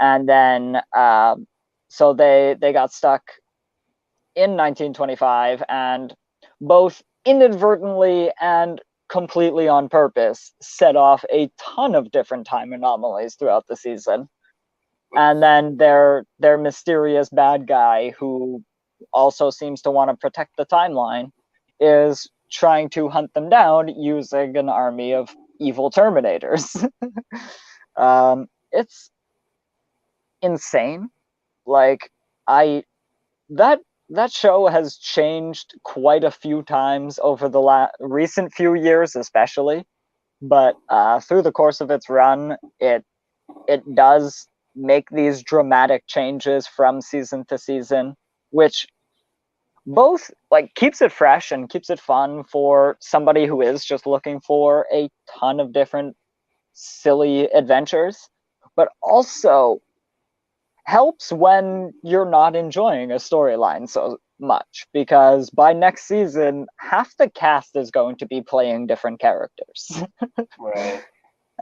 And then, so they got stuck in 1925, and both inadvertently and completely on purpose set off a ton of different time anomalies throughout the season. And then their mysterious bad guy, who also seems to want to protect the timeline, is trying to hunt them down using an army of evil Terminators. It's insane. Like, I that that show has changed quite a few times over the recent few years, especially. But through the course of its run, it does make these dramatic changes from season to season, which both like keeps it fresh and keeps it fun for somebody who is just looking for a ton of different silly adventures, but also helps when you're not enjoying a storyline so much, because by next season half the cast is going to be playing different characters. Right.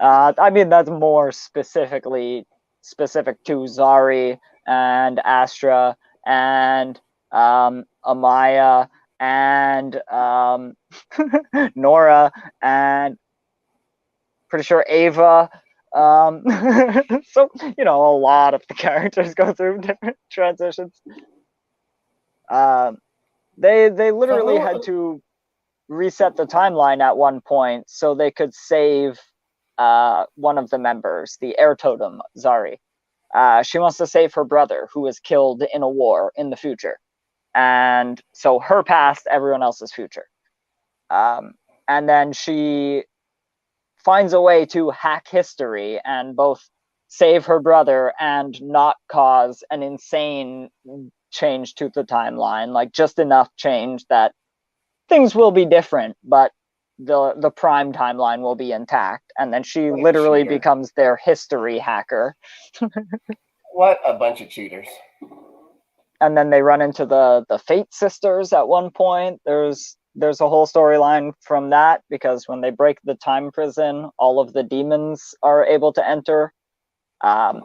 I mean, that's more specific to Zari and Astra and Amaya and Nora and pretty sure Ava. So a lot of the characters go through different transitions. They So literally had who? to reset the timeline at one point so they could save one of the members, the air totem, Zari. She wants to save her brother, who was killed in a war in the future. And so her past, everyone else's future. And then she finds a way to hack history and both save her brother and not cause an insane change to the timeline, like just enough change that things will be different, but the prime timeline will be intact. And then she What a literally cheater. becomes their history hacker. What a bunch of cheaters. And then they run into the Fate sisters at one point. There's a whole storyline from that, because when they break the time prison, all of the demons are able to enter. And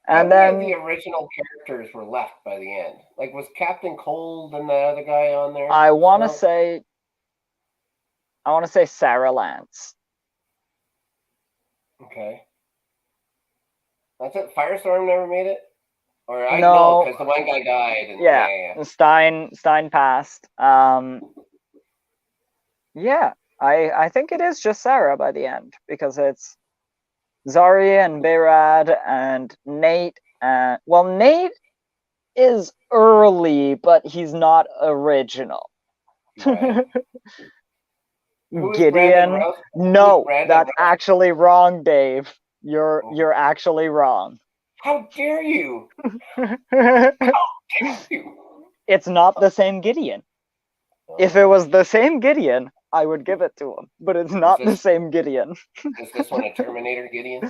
How many of the then original characters were left by the end? Like, was Captain Cold and the other guy on there I want to still? say Sarah Lance. Okay. That's it. Firestorm never made it? Or I know, No, because the one guy died. And yeah, yeah. Stein passed. Yeah, I think it is just Sarah by the end, because it's Zari and Behrad and Nate. Well, Nate is early, but he's not original. Right. Who is Brandon Gideon? Rouse? Who is No, Brandon that's Rouse? actually wrong, Dave. Oh, You're actually wrong. how dare you? How dare you? It's not the same Gideon. If it was the same Gideon, I would give it to him, but it's not the same Gideon. Is this one a Terminator Gideon?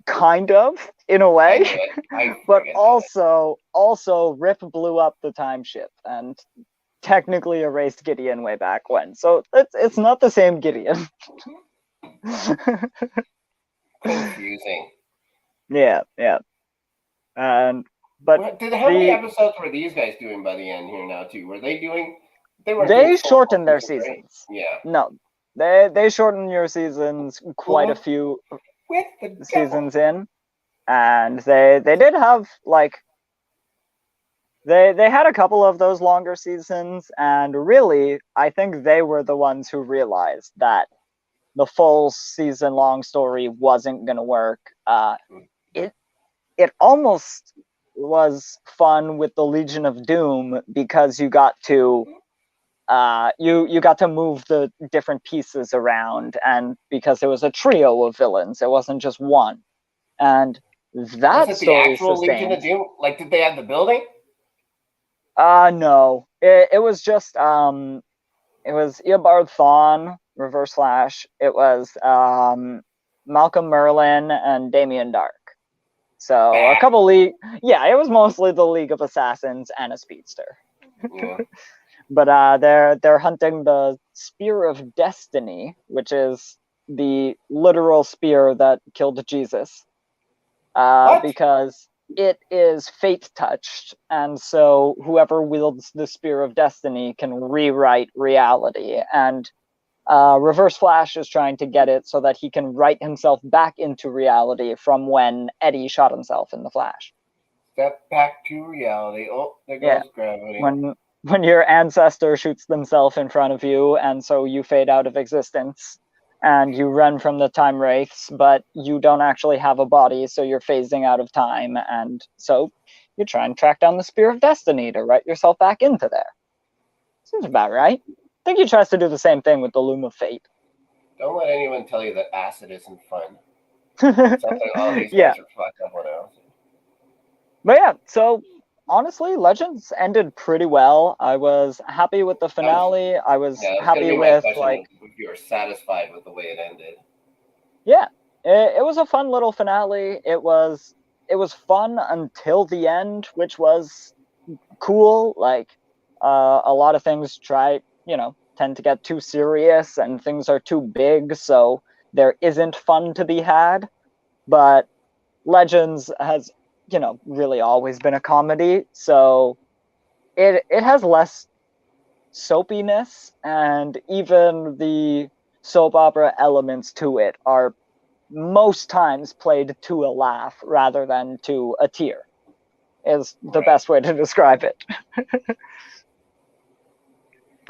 Kind of, in a I way. knew it. I But friggin' knew it. also Rip blew up the time ship and technically erased Gideon way back when. So it's not the same Gideon. Confusing. Yeah. And but How many episodes were these guys doing by the end here now too? Were they doing? They weren't doing they full shortened their seasons, right? seasons. Yeah. No, they shortened your seasons quite a Well, few with the devil. seasons in, and they did have like they had a couple of those longer seasons, and really I think they were the ones who realized that the full season long story wasn't going to work. It it almost was fun with the Legion of Doom, because you got to you got to move the different pieces around, and because it was a trio of villains, it wasn't just one, and Was that it the story actual Legion sustained. of Doom? Like, did they have the building? No, it was just it was Eobard Thawne, Reverse Flash. It was Malcolm Merlin and Damien Dark. So a Bah. couple league, yeah, it was mostly the League of Assassins and a speedster. Yeah. But they're hunting the Spear of Destiny, which is the literal spear that killed Jesus, What? because it is fate touched, and so whoever wields the Spear of Destiny can rewrite reality. And Reverse Flash is trying to get it so that he can write himself back into reality from when Eddie shot himself in the Flash. Step back to reality. Oh, there Yeah, goes gravity. when your ancestor shoots themselves in front of you, and so you fade out of existence, and you run from the time wraiths, but you don't actually have a body, so you're phasing out of time, and so you try and track down the Spear of Destiny to write yourself back into there. Seems about right. I think he tries to do the same thing with the Loom of Fate. Don't let anyone tell you that acid isn't fun. Sounds like all these Yeah, guys are fucked up on acid. but yeah, so honestly, Legends ended pretty well. I was happy with the That was, finale. I was yeah, that was gonna happy be my with, question: like, if you were satisfied with the way it ended. yeah, it was a fun little finale. It was fun until the end, which was cool. Like, a lot of things tend to get too serious, and things are too big, so there isn't fun to be had. But Legends has, really always been a comedy, so it has less soapiness, and even the soap opera elements to it are most times played to a laugh rather than to a tear, is the Right. best way to describe it.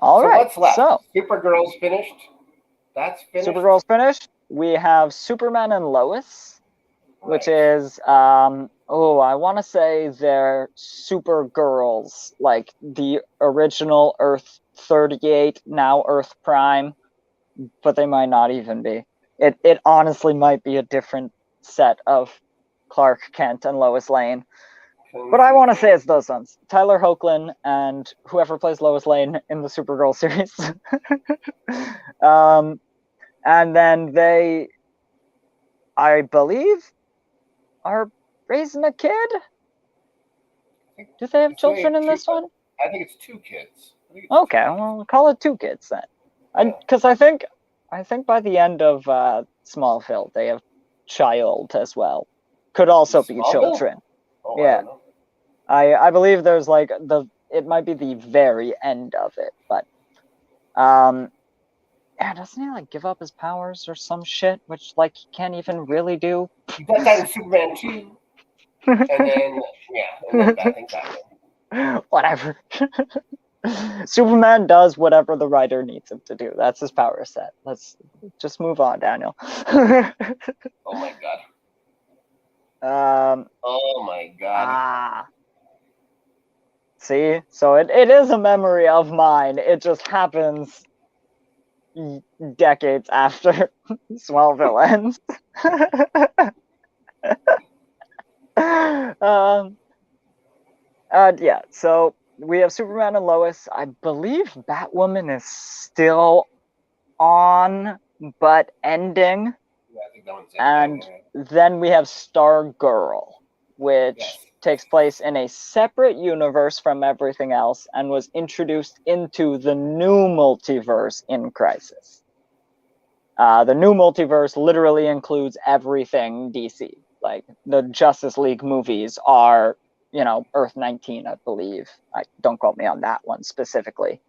All So right, what's left? so Supergirl's finished. That's finished. Supergirl's finished. We have Superman and Lois, which Right. is I want to say they're Supergirls, like the original Earth 38, now Earth Prime, but they might not even be. It honestly might be a different set of Clark Kent and Lois Lane. But I want to say it's those ones. Tyler Hoechlin and whoever plays Lois Lane in the Supergirl series. And then they, I believe, are raising a kid. Do they have children in this one? I think it's two kids. Okay, well, call it two kids then. Because I think by the end of Smallville, they have child as well. Could also be children. Oh, Yeah. I don't know. I believe there's like it might be the very end of it, but yeah, doesn't he like give up his powers or some shit, which like he can't even really do? He does that in Superman 2. And then bad things happen. Whatever. Superman does whatever the writer needs him to do. That's his power set. Let's just move on, Daniel. Oh my god. Oh my god. See, so it is a memory of mine. It just happens decades after Smallville ends. Yeah, so we have Superman and Lois. I believe Batwoman is still on, but ending. Yeah, I think that one's And ending. then we have Stargirl, which takes place in a separate universe from everything else and was introduced into the new multiverse in Crisis. The new multiverse literally includes everything DC. Like, the Justice League movies are, Earth 19, I believe. Don't quote me on that one specifically.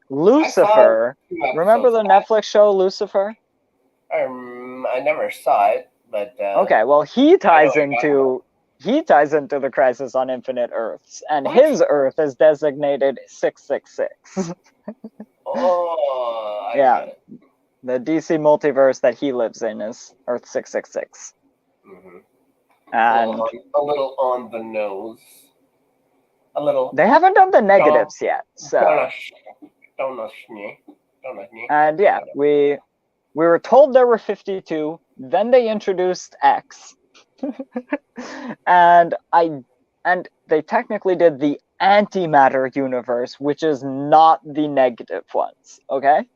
Lucifer. Remember the Netflix show Lucifer? I never saw it, but okay, well, he ties into the Crisis on Infinite Earths, and his Earth is designated 666. Oh, I yeah, get it. The DC multiverse that he lives in is Earth 666. Mm-hmm. And a little on the nose. a little They haven't done the negatives yet, so. Don't And yeah, we were told there were 52. Then they introduced X, and they technically did the antimatter universe, which is not the negative ones. Okay,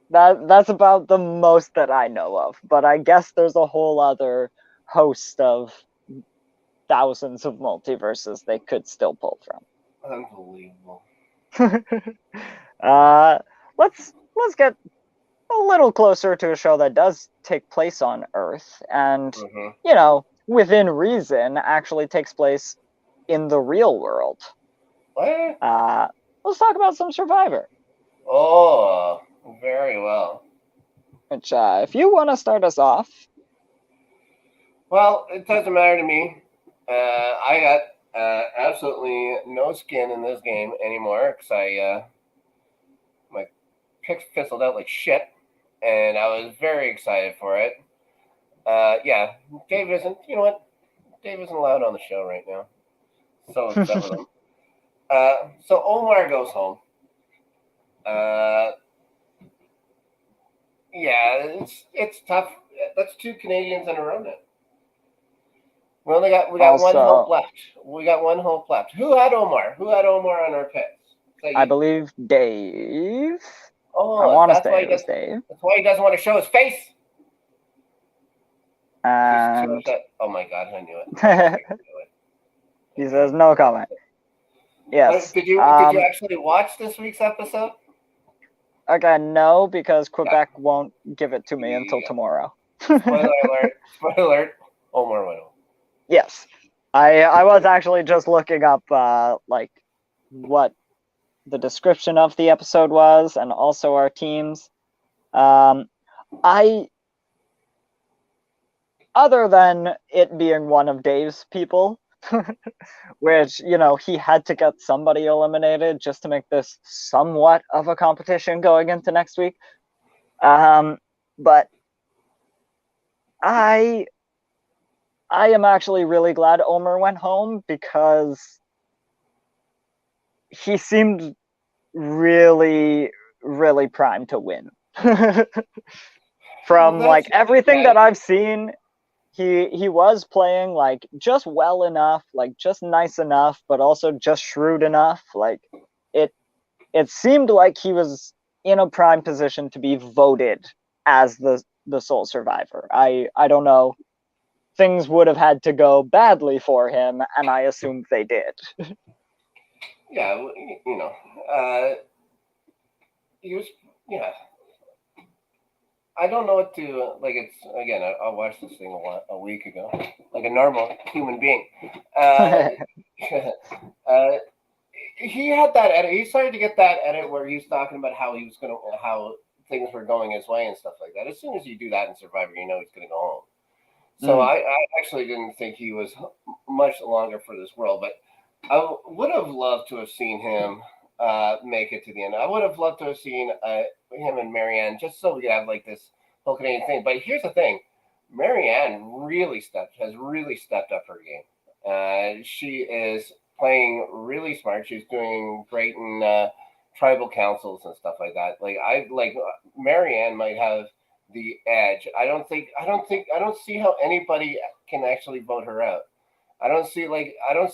that's about the most that I know of. But I guess there's a whole other host of thousands of multiverses they could still pull from. Unbelievable. Let's get a little closer to a show that does take place on Earth, and within reason, actually takes place in the real world. What? Let's talk about some Survivor. Oh, very well. Which, if you want to start us off. Well, it doesn't matter to me. I got absolutely no skin in this game anymore because my picks fizzled out like shit, and I was very excited for it. Yeah, Dave isn't. You know what? Dave isn't allowed on the show right now. So upset with him. So Omar goes home. Yeah, it's tough. That's 2 Canadians in a row now. We got one hope left. We got one hope left. Who had Omar? Who had Omar on our picks? I believe Dave. Oh, I want to say it was Dave. That's why he doesn't want to show his face. And oh my god, I knew it. He says no comment. Yes. Did you actually watch this week's episode? Okay, no, because Quebec won't give it to me until tomorrow. Spoiler alert! Spoiler alert! Omar went home. Yes, I was actually just looking up like what the description of the episode was, and also our teams. Other than it being one of Dave's people, which, he had to get somebody eliminated just to make this somewhat of a competition going into next week. But I am actually really glad Omar went home, because he seemed really, really primed to win. From like everything that I've seen, he was playing like just well enough, like just nice enough, but also just shrewd enough. Like it seemed like he was in a prime position to be voted as the sole survivor. I don't know. Things would have had to go badly for him, and I assumed they did. Yeah, he was, yeah. I don't know what to, like, it's, again, I watched this thing a week ago, like a normal human being. He had that edit. He started to get that edit where he was talking about how things were going his way and stuff like that. As soon as you do that in Survivor, he's going to go home. So I actually didn't think he was much longer for this world, but I would have loved to have seen him make it to the end. I would have loved to have seen him and Marianne, just so we could have like this whole Canadian thing. But here's the thing: Marianne has really stepped up her game. She is playing really smart. She's doing great in tribal councils and stuff like that. Like Marianne might have the edge. I don't see how anybody can actually vote her out. I don't see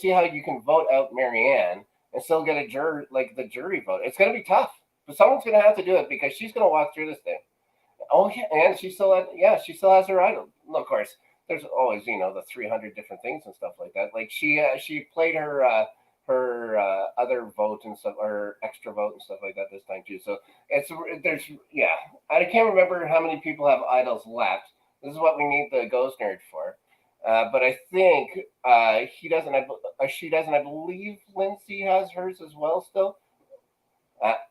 how you can vote out Marianne and still get a jury, like the jury vote. It's going to be tough, but someone's going to have to do it, because she's going to walk through this thing. Oh yeah, and she still has her idol. Of course, there's always the 300 different things and stuff like that. Like she played her other vote and stuff, or extra vote and stuff like that this time too. So I can't remember how many people have idols left. This is what we need the Ghost Nerd for. But I think he doesn't. She doesn't. I believe Lindsay has hers as well still.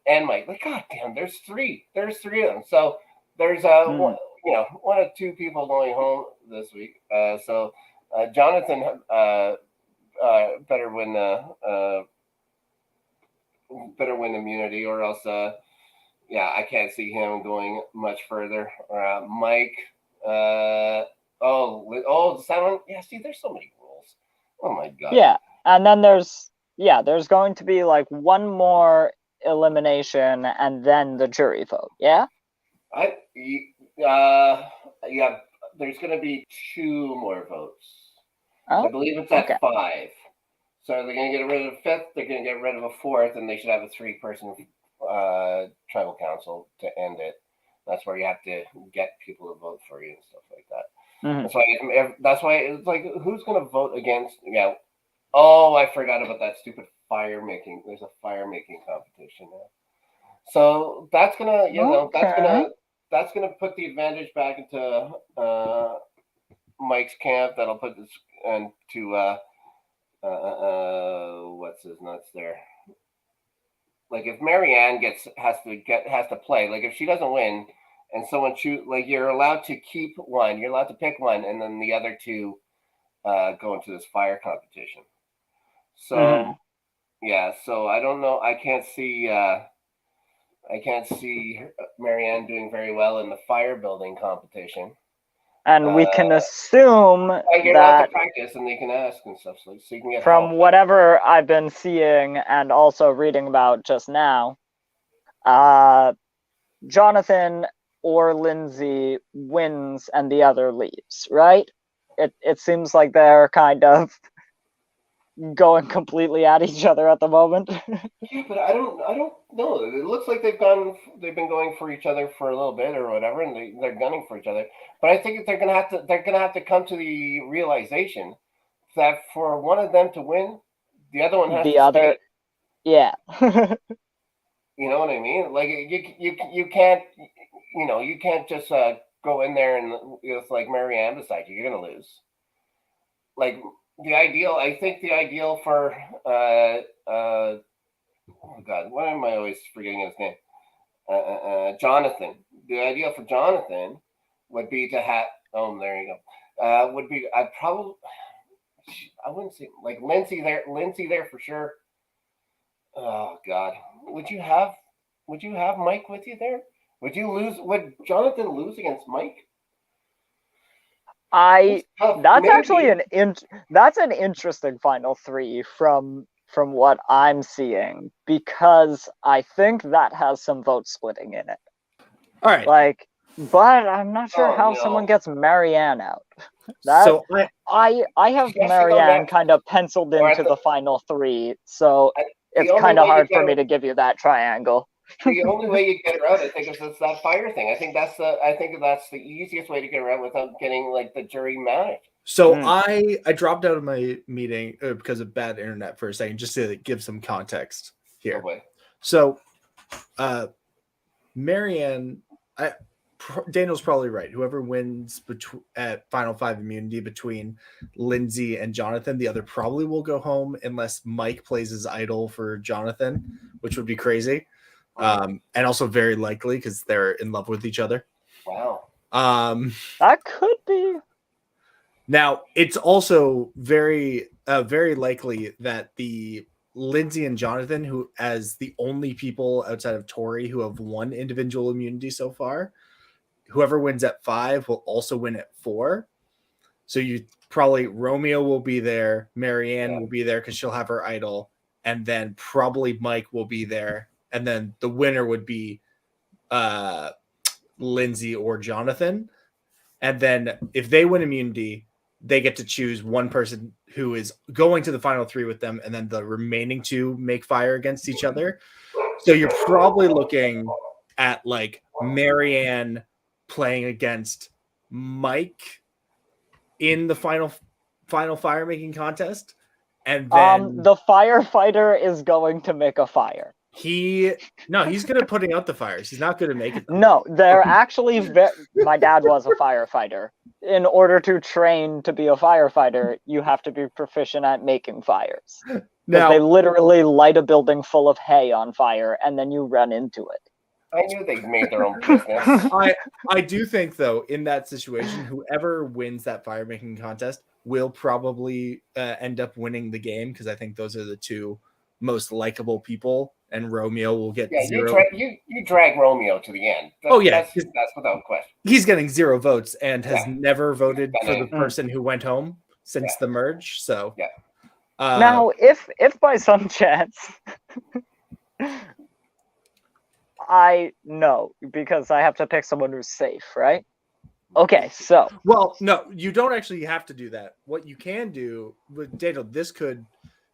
And Mike. Like, God damn, there's three. There's three of them. So there's one of two people going home this week. So Jonathan better win immunity, or else I can't see him going much further. Mike. Oh, the sound. Yeah, see, there's so many rules. Oh my god. Yeah, and then there's there's going to be like one more elimination and then the jury vote. Yeah. Yeah. There's going to be 2 more votes. Oh, I believe it's at 5. So they're going to get rid of a 5th. They're going to get rid of a 4th, and they should have a 3-person tribal council to end it. That's where you have to get people to vote for you and stuff like that. Mm-hmm. That's why it's like, who's going to vote against? Yeah. Oh, I forgot about that stupid fire making. There's a fire making competition now. So that's gonna, that's gonna put the advantage back into Mike's camp. That'll put this into what's his nuts there. Like if Marianne has to play. Like if she doesn't win, and someone like you're allowed to keep one. You're allowed to pick one, and then the other 2 go into this fire competition. So yeah, so I don't know. I can't see Marianne doing very well in the fire building competition. And we can assume you're allowed to practice, and they can ask and stuff, so you can get from help. whatever I've been seeing and also reading about just now, Jonathan or Lindsay wins and the other leaves, right? It seems like they're kind of going completely at each other at the moment. Yeah, but I don't know. It looks like they've been going for each other for a little bit or whatever, and they're gunning for each other. But I think they're gonna have to come to the realization that for one of them to win, the other one has to stay. Yeah. You know what I mean? Like you can't you can't just go in there and it's like Marianne beside you. You're gonna lose. Like I think the ideal for oh God, why am I always forgetting his name? Jonathan. The ideal for Jonathan would be to have. Oh, there you go. Would be I wouldn't say like Lindsay there. Lindsay there for sure. Oh God, would you have Mike with you there? Would you lose? Would Jonathan lose against Mike? That's actually that's an interesting final 3 from what I'm seeing, because I think that has some vote splitting in it. All right. Like, but I'm not sure how someone gets Marianne out. So I have Marianne kind of penciled into the final 3, so it's kind of hard for me to give you that triangle. The only way you get her out, I think, is it's that fire thing. I think that's the easiest way to get her out without getting like the jury mad. So I dropped out of my meeting because of bad internet for a second, just to give some context here. Okay. So, Marianne, Daniel's probably right. Whoever wins at Final 5 immunity between Lindsay and Jonathan, the other probably will go home unless Mike plays his idol for Jonathan, which would be crazy. And also very likely because they're in love with each other. Wow. That could be. Now, it's also very likely that the Lindsay and Jonathan, who as the only people outside of Tori who have won individual immunity so far, whoever wins at 5 will also win at 4. So you probably Romeo will be there, Marianne will be there because she'll have her idol, and then probably Mike will be there. And then the winner would be Lindsay or Jonathan. And then if they win immunity, they get to choose one person who is going to the final 3 with them, and then the remaining 2 make fire against each other. So you're probably looking at like Marianne playing against Mike in the final fire making contest. And then the firefighter is going to make a fire. He's good at putting out the fires. He's not good at making them. No, they're actually my dad was a firefighter. In order to train to be a firefighter, you have to be proficient at making fires. Because they literally light a building full of hay on fire, and then you run into it. I knew they made their own business. I do think, though, in that situation, whoever wins that fire making contest will probably end up winning the game, because I think those are the 2 most likable people, and Romeo will get 0. You drag Romeo to the end. That's without question. He's getting 0 votes and has never voted for the person who went home since the merge. So Now, if by some chance I know, because I have to pick someone who's safe, right? Okay, so well, no, you don't actually have to do that. What you can do with Daniel, this could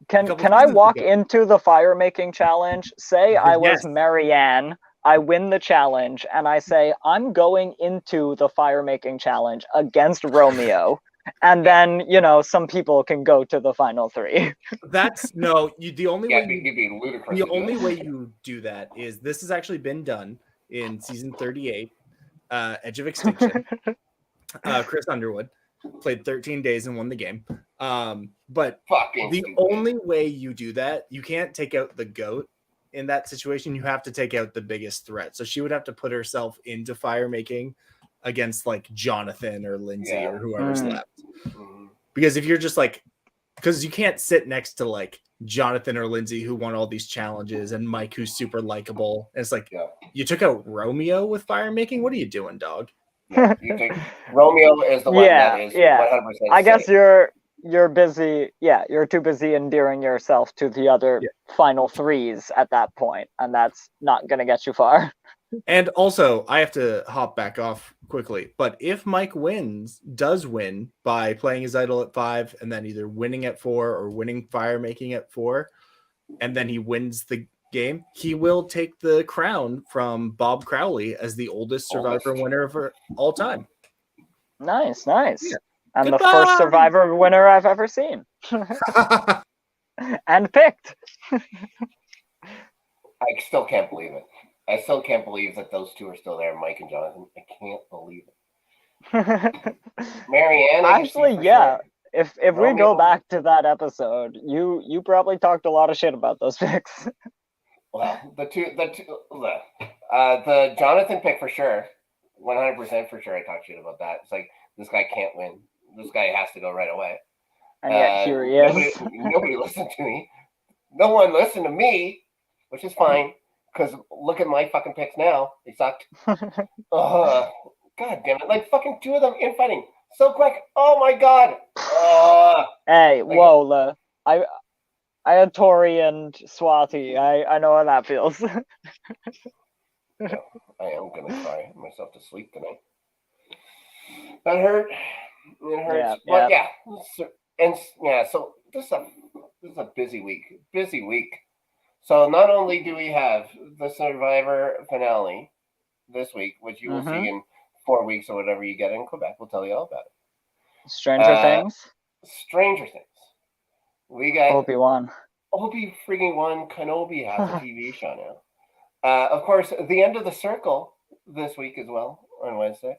can I walk into the fire making challenge? Say I was Yes. Marianne, I win the challenge, and I say I'm going into the fire making challenge against Romeo. And then, you know, some people can go to the final 3. That's no, the only way it'd be ludicrous. the only way you do that is this has actually been done in season 38, Edge of Extinction. Chris Underwood played 13 days and won the game. But the only way you do that, you can't take out the goat in that situation. You have to take out the biggest threat. So she would have to put herself into fire making against like Jonathan or Lindsay or whoever's left. Because if you're just like, because you can't sit next to like Jonathan or Lindsay who won all these challenges and Mike who's super likable. And it's like, you took out Romeo with fire making. What are you doing, dog? Yeah, you think Romeo is the one that is 100% I guess you're busy. Yeah, you're too busy endearing yourself to the other final 3s at that point, and that's not going to get you far. And also, I have to hop back off quickly. But if Mike does win by playing his idol at 5 and then either winning at 4 or winning fire making at 4, and then he wins the game, he will take the crown from Bob Crowley as the oldest Survivor winner of all time. Nice. Yeah. And the first Survivor winner I've ever seen. And picked. I still can't believe it. I still can't believe that those 2 are still there, Mike and Jonathan. I can't believe it. Marianne, actually, yeah. Sure. If we go back to that episode, you probably talked a lot of shit about those picks. Well, the Jonathan pick for sure, 100% for sure. I talked shit about that. It's like, this guy can't win. This guy has to go right away. And yet here he is. Nobody listened to me. No one listened to me, which is fine. Because look at my fucking picks now. They sucked. God damn it. Like fucking 2 of them infighting so quick. Oh my God. Hey, whoa. I had Tori and Swati. I know how that feels. I am going to cry myself to sleep tonight. That hurt. It hurts. But yeah. So this is a busy week. Busy week. So not only do we have the Survivor finale this week, which you will see in 4 weeks or whatever you get in Quebec, we'll tell you all about it. Stranger Things. We got Obi-Wan Kenobi has a TV show now. Of course, the end of the Circle this week as well on Wednesday.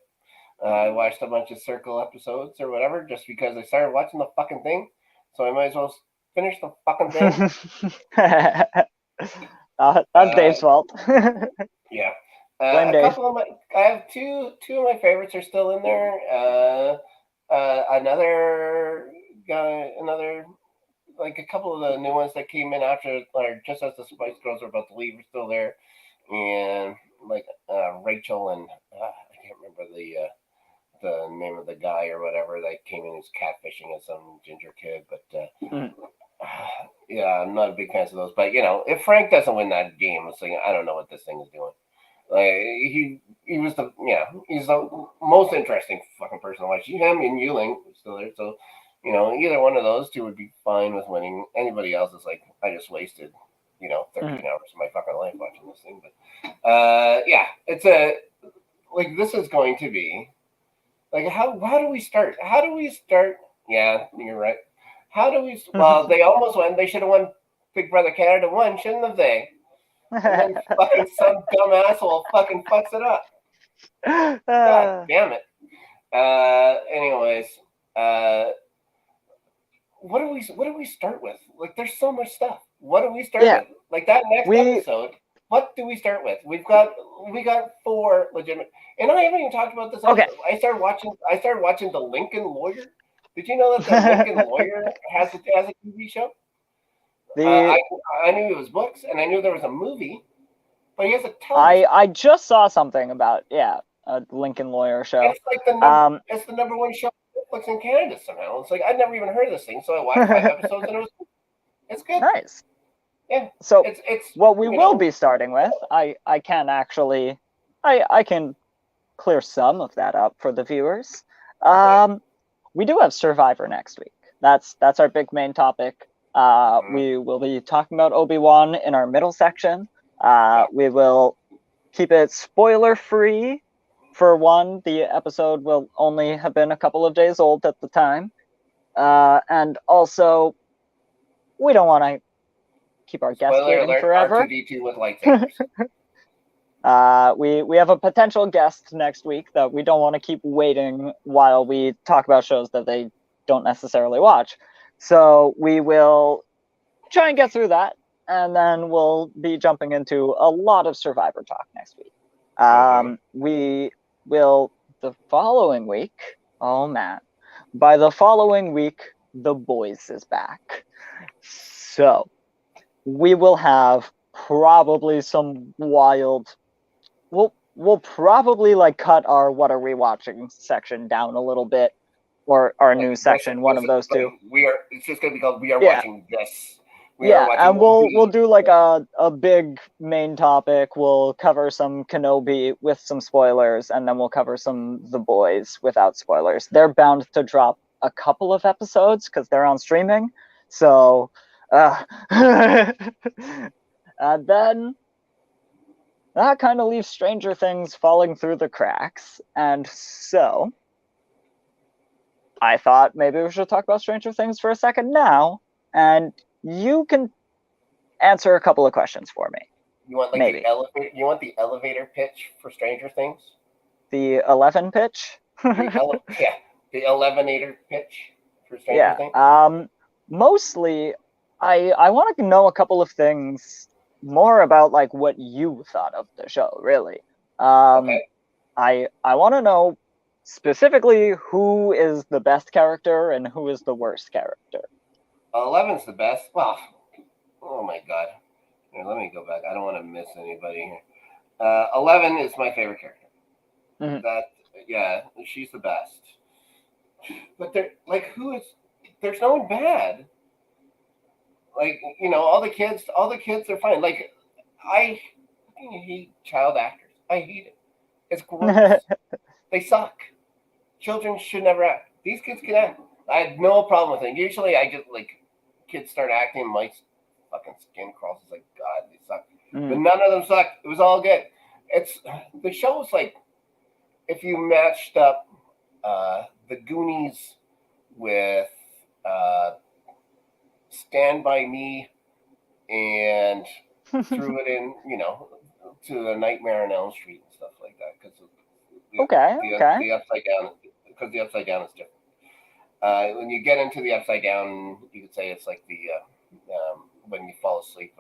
I watched a bunch of Circle episodes or whatever just because I started watching the fucking thing, so I might as well finish the fucking thing. That's Dave's fault. Yeah. I have two of my favorites are still in there. Another like a couple of the new ones that came in after, or just as the Spice Girls were about to leave, are still there. And like Rachel and I can't remember the name of the guy or whatever that came in as catfishing as some ginger kid, but yeah, I'm not a big fan of those. But if Frank doesn't win that game, it's like I don't know what this thing is doing. Like he's the most interesting fucking person to watch. Him and Yuling still there, so either one of those 2 would be fine with winning. Anybody else is like, I just wasted 13 hours of my fucking life watching this thing. But yeah, it's this is going to be like how do we start? Yeah, you're right. How do we? Well, they almost won. They should have won. Big Brother Canada won, shouldn't have they? And then fucking some dumb asshole fucking fucks it up. God damn it. Anyways, what do we start with? Like, there's so much stuff. What do we start with? Like that next episode. What do we start with? We got 4 legitimate, and I haven't even talked about this. Okay. I started watching The Lincoln Lawyer. Did you know that The Lincoln Lawyer has a TV show? I knew it was books, and I knew there was a movie, but he has a television. I just saw something about a Lincoln Lawyer show. It's like it's the #1 show on Netflix in Canada somehow. It's like I'd never even heard of this thing, so I watched 5 episodes, and it was It's good. Nice. Yeah. So It's what we will be starting with, I can actually, I can clear some of that up for the viewers. We do have Survivor next week. That's our big main topic. We will be talking about Obi-Wan in our middle section. We will keep it spoiler free. For one, the episode will only have been a couple of days old at the time. And also, we don't want to keep our guests Spoiler waiting alert, forever. R2-D2 with lightsabers. We have a potential guest next week that we don't want to keep waiting while we talk about shows that they don't necessarily watch. So we will try and get through that, and then we'll be jumping into a lot of Survivor talk next week. We will the following week. Oh man, by the following week, The Boys is back. So we will have probably some wild. We'll probably like cut our what are we watching section down a little bit, or our news section, one of those two. It's just gonna be called We Are Yeah. Watching This. And we'll do like a big main topic. We'll cover some Kenobi with some spoilers, and then we'll cover some The Boys without spoilers. They're bound to drop a couple of episodes because they're on streaming. So, and then that kind of leaves Stranger Things falling through the cracks. And so, I thought maybe we should talk about Stranger Things for a second now, and you can answer a couple of questions for me. You want like maybe. You want the elevator pitch for Stranger Things? The 11 pitch? The 11ator pitch for Stranger Things? Mostly, I want to know a couple of things more about like what you thought of the show, really. Okay. I want to know specifically who is the best character and who is the worst character. 11's the best. Well, oh my god. Here, let me go back. I don't want to miss anybody here. 11 is my favorite character. Mm-hmm. She's the best. But there's no one bad. Like, all the kids are fine. Like, I hate child actors. I hate it. It's gross. They suck. Children should never act. These kids can act. I had no problem with it. Usually I just kids start acting, my fucking skin crawls. It's like, God, they suck. Mm. But none of them suck. It was all good. The show was like if you matched up the Goonies with Stand By Me and threw it in, to the Nightmare on Elm Street and stuff like that. Because the upside down, because the upside down is different. When you get into the upside down, you could say it's like the when you fall asleep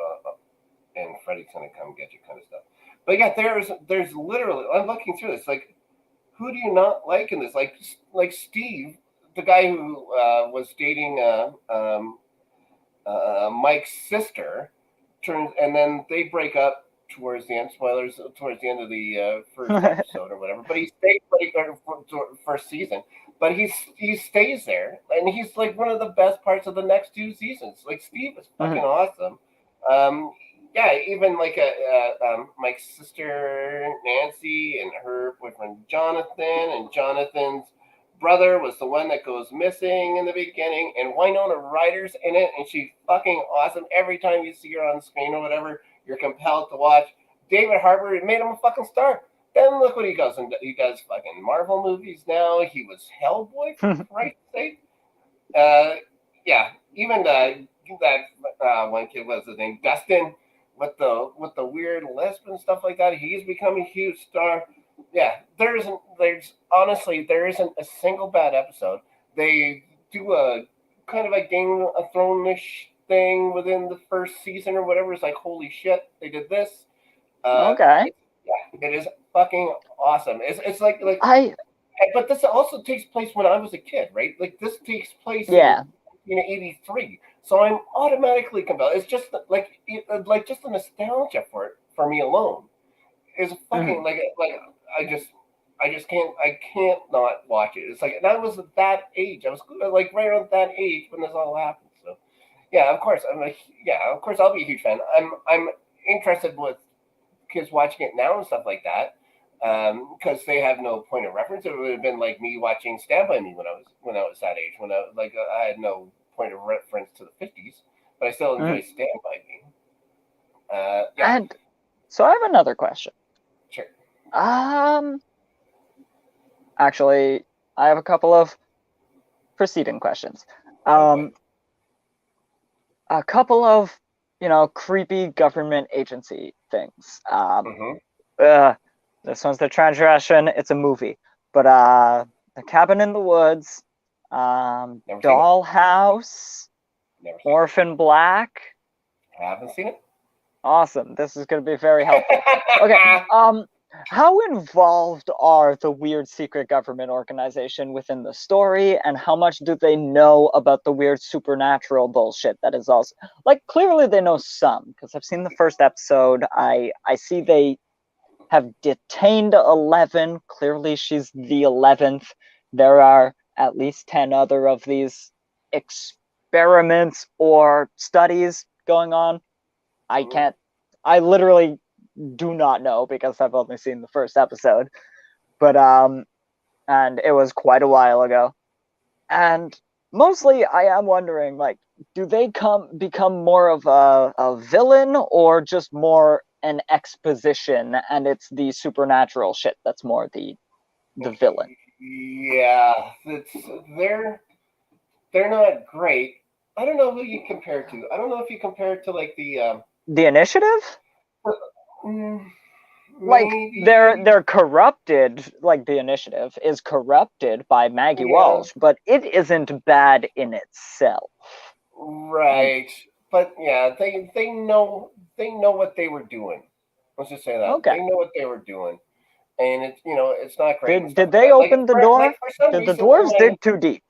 and Freddy's gonna come get you kind of stuff. But yeah, there's literally, I'm looking through this, like, who do you not like in this? Like Steve, the guy who was dating Mike's sister, and then they break up towards the end. Spoilers, towards the end of the first episode or whatever. But he stayed first season. But he stays there, and he's like one of the best parts of the next two seasons. Like, Steve is fucking awesome. Even like Mike's sister Nancy and her boyfriend Jonathan, and Jonathan's brother was the one that goes missing in the beginning, and Winona Ryder's in it, and she's fucking awesome. Every time you see her on screen or whatever, you're compelled to watch. David Harbour, it made him a fucking star. Then look what he does. He does fucking Marvel movies now. He was Hellboy, for Christ's sake. Even that one kid, what's his name, Dustin, with the weird lisp and stuff like that. He's become a huge star. Yeah, there isn't a single bad episode. They do a kind of a Game of Thrones-ish thing within the first season or whatever. It's like, holy shit, they did this. Okay. It is fucking awesome. It's like but this also takes place when I was a kid, right? Like, this takes place in 83. So I'm automatically compelled. It's just like just the nostalgia for it, for me alone, is fucking I can't not watch it. It's like, and I was at that age. I was like right around that age when this all happened. So Yeah, of course. Of course, I'll be a huge fan. I'm interested with kids watching it now and stuff like that, because they have no point of reference. It would have been like me watching Stand by Me when I was that age. When I had no point of reference to the '50s, but I still enjoy Stand by Me. Yeah, And so I have another question. sure. Um, Actually, I have a couple of preceding questions. Oh boy. A couple of, creepy government agency things. Mm-hmm. Uh, this one's the transgression. It's a movie, but the Cabin in the Woods, Never seen it. Dollhouse, Never seen it. Orphan Black. I haven't seen it. Awesome. This is going to be very helpful. Okay. How involved are the weird secret government organization within the story, and how much do they know about the weird supernatural bullshit that is also like clearly they know some because I've seen the first episode. I see they have detained 11. Clearly she's the 11th. There are at least 10 other of these experiments or studies going on. I literally do not know because I've only seen the first episode. But and it was quite a while ago. And mostly I am wondering, like, do they become more of a villain or just more an exposition and it's the supernatural shit that's more the villain? Yeah, they're they're not great. I don't know who you compare to. I don't know if you compare it to like The Initiative? mm, Like maybe they're corrupted, like the Initiative is corrupted by Maggie yeah, Walsh, but it isn't bad in itself. Like, right. But yeah, they know what they were doing. Let's just say that okay. they know what they were doing, and it's not great and stuff Did like they that. Like open the door? for some Did the reason in dwarves my dig too deep?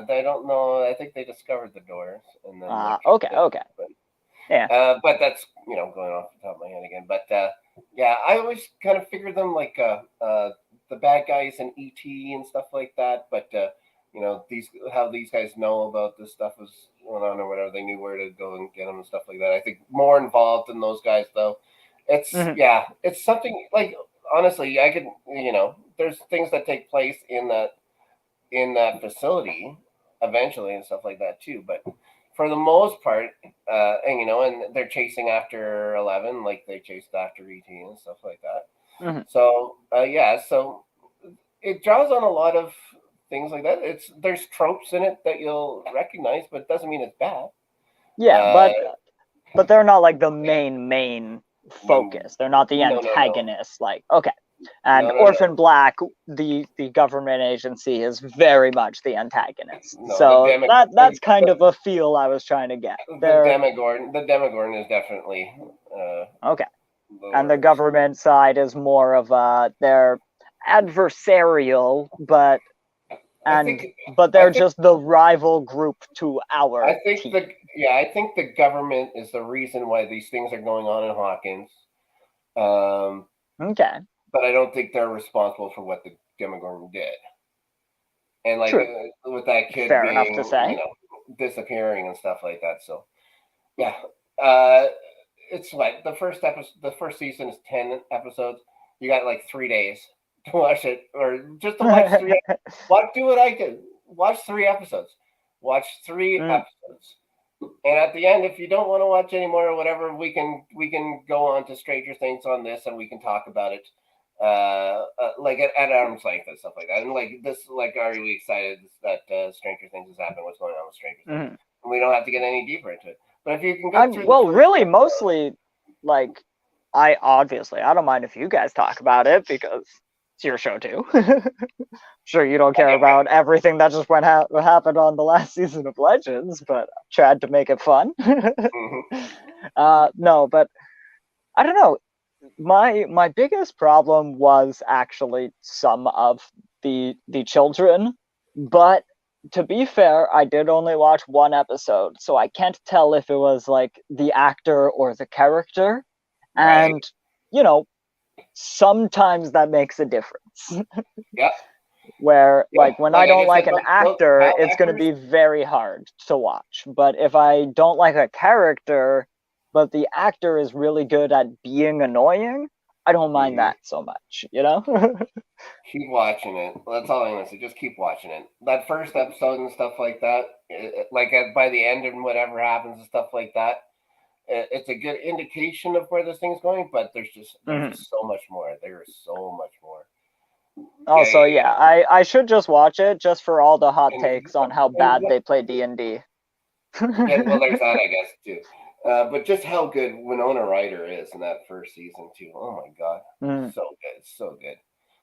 they don't know. I think they discovered the doors and then like Okay, tricked it. okay. Yeah. But that's going off the top of my head again. But yeah, I always kind of figured them like the bad guys in ET and stuff like that. But these how these guys know about this stuff was going on or whatever. They knew where to go and get them and stuff like that. I think more involved than those guys though. Mhm. It's something like honestly, I could there's things that take place in that facility eventually and stuff like that too. But for the most part, and they're chasing after 11, like they chased after ET and stuff like that. Mhm. So so it draws on a lot of things like that. There's tropes in it that you'll recognize, but it doesn't mean it's bad. Yeah, Uh, but they're not like the main no, focus. They're not the no, antagonist. Like, okay. And no. Orphan Black, the government agency, is very much the antagonist. No, So that's kind of a feel I was trying to get. They're The Demogorgon is definitely okay. And the lower. government side is more of they're adversarial, but I think I they're think just the rival group to I our think team. I think the government is the reason why these things are going on in Hawkins. Um, Okay. but I don't think they're responsible for what the Demogorgon did. And like True. with that kid Fair enough to being, say. disappearing and stuff like that. So yeah, uh, it's like the first season is 10 episodes. You got like 3 days to watch it, or just to watch three. Do what I did. Watch 3 episodes. Watch three Mm, episodes. And at the end, if you don't want to watch anymore or whatever, we can go on to Stranger Things on this, and we can talk about it, like at arm's length and stuff like that. And like this, like, are you excited that Stranger Things has happened? What's going on with Stranger Things? mhm. And we don't have to get any deeper into it. But if you can get I'm through the well, first really, episode, mostly like I don't mind if you guys talk about it because it's your show too. Sure, you don't care okay, about everything that just happened on the last season of Legends, but I tried to make it fun. mm-hmm. No, but I don't know. My biggest problem was actually some of the children, but to be fair, I did only watch one episode, so I can't tell if it was like the actor or the character. Right, And, you know, sometimes that makes a difference. yeah. Where Yeah, like when I like don't I like said, an those actor, child it's going to actors. be very hard to watch. But if I don't like a character, but the actor is really good at being annoying, I don't mind that so much, you know? Keep watching it. That's all I'm gonna say. Just keep watching it. That first episode and stuff like that, by the end and whatever happens and stuff like that, it's a good indication of where this thing's going. But there's Mhm. just so much more. There is so much more. Also, yeah, I should just watch it just for all the hot And, takes on how and bad they play D&D. yeah, well, there's that, I guess, too. But just how good Winona Ryder is in that first season too. Oh my god, Mm. so good, so good.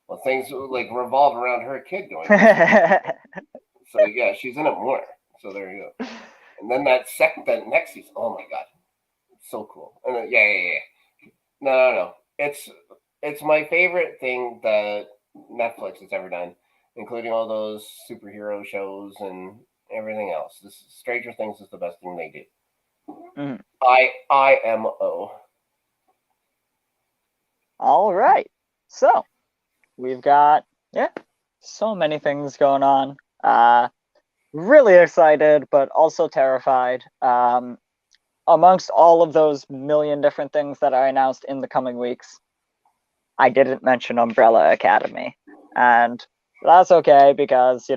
Well, things like revolve around her kid going. So yeah, she's in it more. So there you go. And then that next season, oh my god, so cool. And then, yeah. No. It's my favorite thing that Netflix has ever done, including all those superhero shows and everything else. This Stranger Things is the best thing they do. Mhm. IMO. All right. So, we've got, yeah, so many things going on. Really excited, but also terrified. Amongst all of those million different things that are announced in the coming weeks, I didn't mention Umbrella Academy. And that's okay because,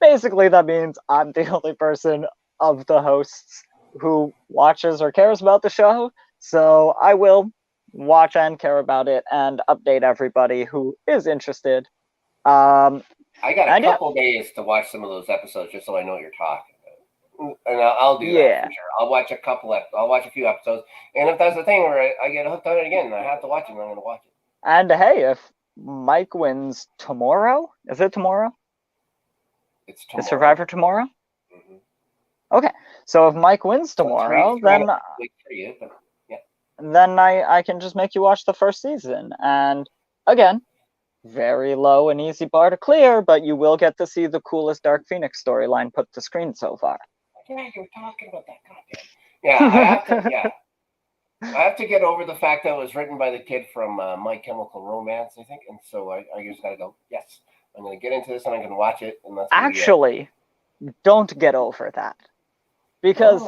basically that means I'm the only person of the hosts who watches or cares about the show. So I will watch and care about it and update everybody who is interested. I got a And yeah, couple days to watch some of those episodes just so I know what you're talking about, and I'll do that yeah. for sure. I'll watch I'll watch a few episodes, and if that's the thing where I get hooked on it again, and I have to watch it, I'm going to watch it. And hey, if Mike wins tomorrow, is it tomorrow? It's Is tomorrow. Survivor tomorrow? Mm-hmm. Okay, so if Mike wins So tomorrow, three weeks for you, but yeah. then I can just make you watch the first season. And again, very low and easy bar to clear, but you will get to see the coolest Dark Phoenix storyline put to screen so far. Yeah, you were talking about that. Goddamn. Yeah, I have to. Yeah, I have to get over the fact that it was written by the kid from My Chemical Romance, I think, and so I just got to go. Yes, I'm going to get into this and I'm going to watch it, and that's going to be it. Actually, don't get over that. Because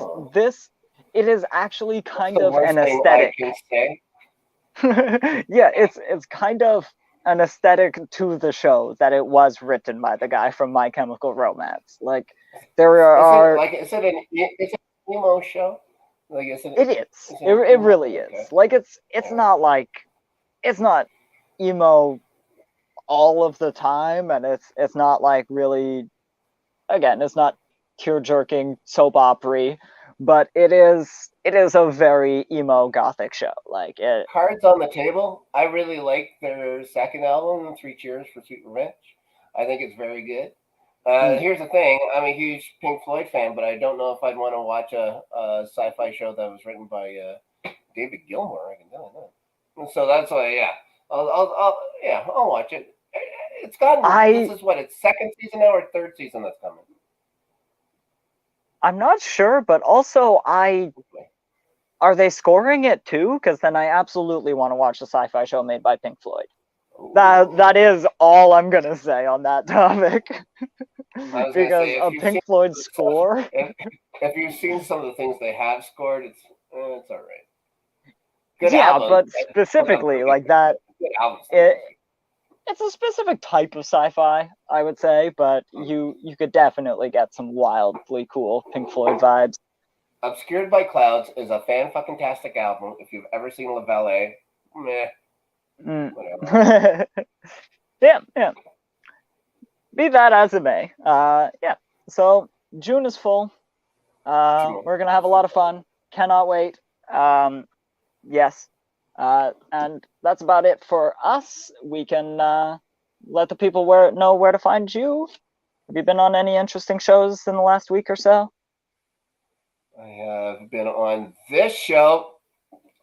it is actually kind the of worst an thing I aesthetic. can say. Yeah, it's kind of an aesthetic to the show that it was written by the guy from My Chemical Romance. Like there are Is it an emo show? Like it is. is it It, an it emo? really Okay. is. Like it's Yeah. not like it's not emo all of the time, and it's not like really, again, it's not tear jerking soap opera, but it is a very emo gothic show. Like it. Cards on the Table. I really like their second album, Three Cheers for Sweet Revenge. I think it's very good. Here's the thing: I'm a huge Pink Floyd fan, but I don't know if I'd want to watch a sci-fi show that was written by David Gilmour. I can tell you that. So that's why, yeah, I'll watch it. It's gotten. This is what its second season now or third season that's coming. I'm not sure, but also are they scoring it too? Because then I absolutely want to watch a sci-fi show made by Pink Floyd. That is all I'm gonna say on that topic. Because a Pink Floyd score. If you've seen some of the things they have scored, it's all right. Good yeah, albums, but specifically like that. Good albums. It's a specific type of sci-fi, I would say, but you could definitely get some wildly cool Pink Floyd vibes. Obscured by Clouds is a fan-fucking-tastic album. If you've ever seen La Vallée, whatever. Yeah. Be that as it may. Yeah. So June is full. We're gonna have a lot of fun. Cannot wait. Yes. And that's about it for us. We can let the people know where to find you. Have you been on any interesting shows in the last week or so? I have been on this show.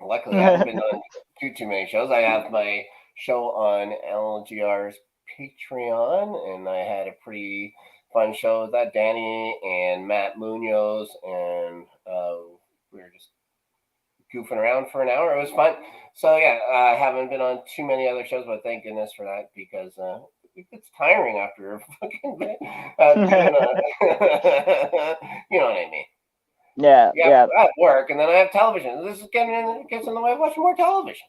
Luckily, I haven't been on too many shows. I have my show on LGR's Patreon, and I had a pretty fun show with that. Danny and Matt Munoz, and we were just goofing around for an hour. It was fun. So yeah, I haven't been on too many other shows, but thank goodness for that because it's tiring after a fucking doing you know what I mean. Yeah. I have work, and then I have television. This is gets in the way of watching more television.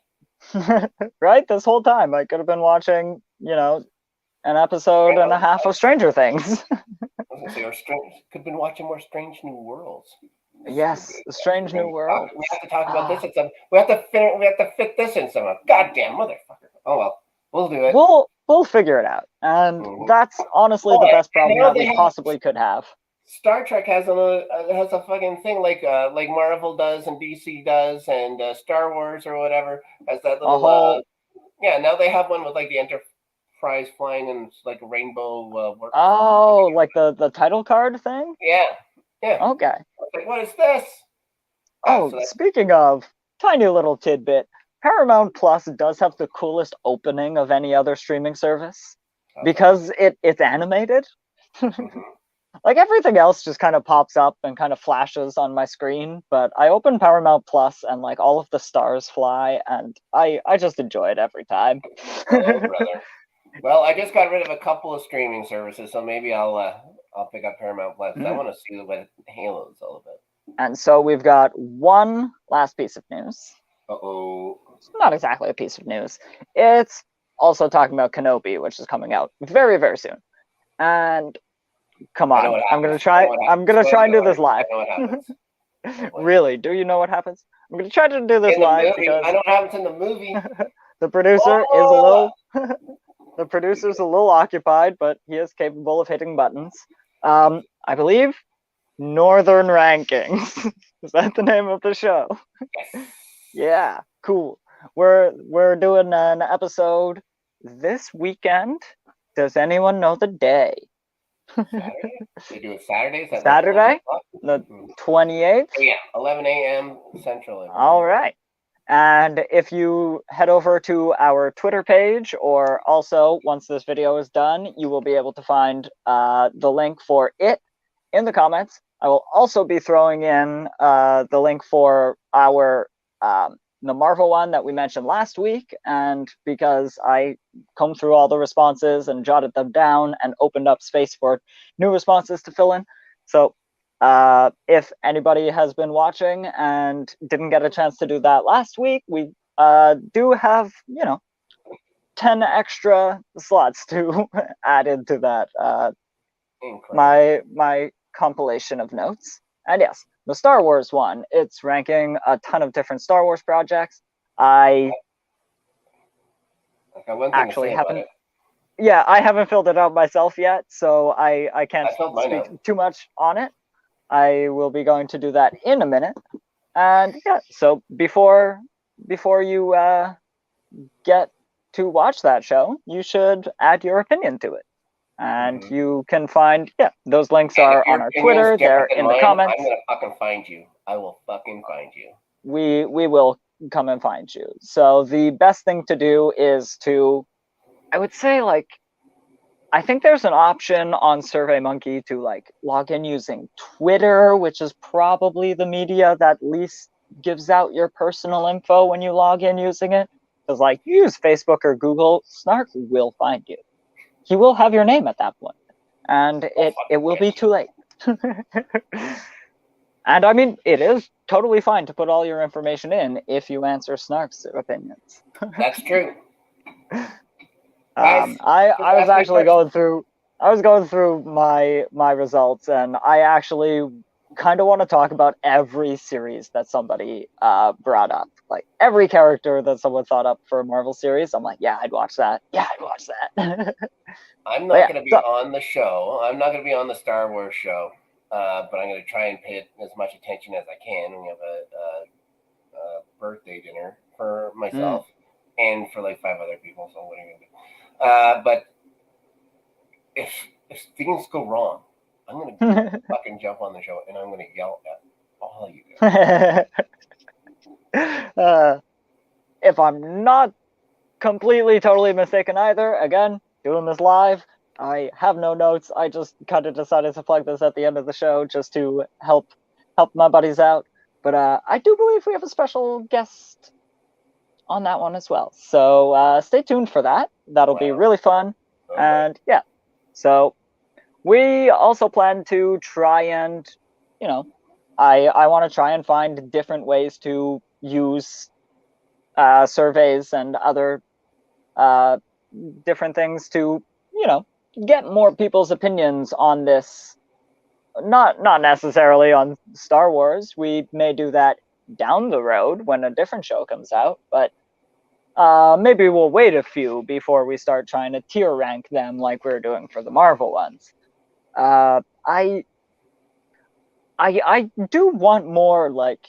Right? This whole time, I could have been watching, an episode and a half of Stranger Things. I was gonna say, or could have been watching more Strange New Worlds. Yes, Strange New Worlds. We have to talk about this at some. We have to fit this in somehow. Goddamn motherfucker! Oh well, we'll do it. We'll figure it out, and that's honestly the best problem that we possibly could have. Star Trek has a fucking thing like Marvel does and DC does and Star Wars or whatever has that little now they have one with like the Enterprise flying and like a rainbow. Like the title card thing. Yeah. Okay. Like, what is this? Speaking of tiny little tidbit, Paramount Plus does have the coolest opening of any other streaming service because it's animated. Like everything else just kind of pops up and kind of flashes on my screen, but I open Paramount Plus and like all of the stars fly, and I just enjoy it every time. Oh, brother. Well, I just got rid of a couple of streaming services, so maybe I'll pick up Paramount Plus. I want to see what Halo is all about. And so we've got one last piece of news. It's not exactly a piece of news. It's also talking about Kenobi, which is coming out very, very soon. And come on, I'm gonna try and do this live. Really? Do you know what happens? I'm gonna try to do this live because I know what happens in the movie. The producer is a little the producer's a little occupied, but he is capable of hitting buttons. I believe Northern Rankings. Is that the name of the show? Yes. Yeah, cool. We're doing an episode this weekend. Does anyone know the day? Saturday? They do it Saturdays? Saturday, the 28th? Oh, yeah, 11 a.m. Central. All right. And if you head over to our Twitter page, or also once this video is done, you will be able to find the link for it in the comments. I will also be throwing in the link for our the Marvel one that we mentioned last week, and because I combed through all the responses and jotted them down and opened up space for new responses to fill in. So if anybody has been watching and didn't get a chance to do that last week, we do have 10 extra slots to add into that my compilation of notes. And yes, the Star Wars one, it's ranking a ton of different Star Wars projects. I actually haven't. Yeah, I haven't filled it out myself yet, so I can't speak too much on it. I will be going to do that in a minute. And yeah, so before you get to watch that show, you should add your opinion to it. And you can find, those links are on our Twitter. They're in the comments. I'm gonna fucking find you. I will fucking find you. We will come and find you. So the best thing to do is to, I would say, like, I think there's an option on SurveyMonkey to like log in using Twitter, which is probably the media that least gives out your personal info when you log in using it. Because like, you use Facebook or Google, Snark will find you. He will have your name at that point, and it will be too late. And I mean, it is totally fine to put all your information in if you answer Snark's opinions. That's true. I was actually going through my results, and I actually kind of want to talk about every series that somebody brought up. Like every character that someone thought up for a Marvel series, I'm like, yeah, I'd watch that. Yeah, I'd watch that. I'm not going to be on the show. I'm not going to be on the Star Wars show, but I'm going to try and pay as much attention as I can. We have a birthday dinner for myself and for like 5 other people. So what are you going to do? But if things go wrong, I'm going to fucking jump on the show and I'm going to yell at all of you guys. If I'm not completely, totally mistaken either, again, doing this live, I have no notes. I just kind of decided to plug this at the end of the show just to help my buddies out. But I do believe we have a special guest on that one as well. So stay tuned for that. That'll be really fun. And yeah, so we also plan to try and, I want to try and find different ways to use surveys and other different things to, get more people's opinions on this. Not necessarily on Star Wars. We may do that down the road when a different show comes out, but maybe we'll wait a few before we start trying to tier rank them like we're doing for the Marvel ones. I do want more like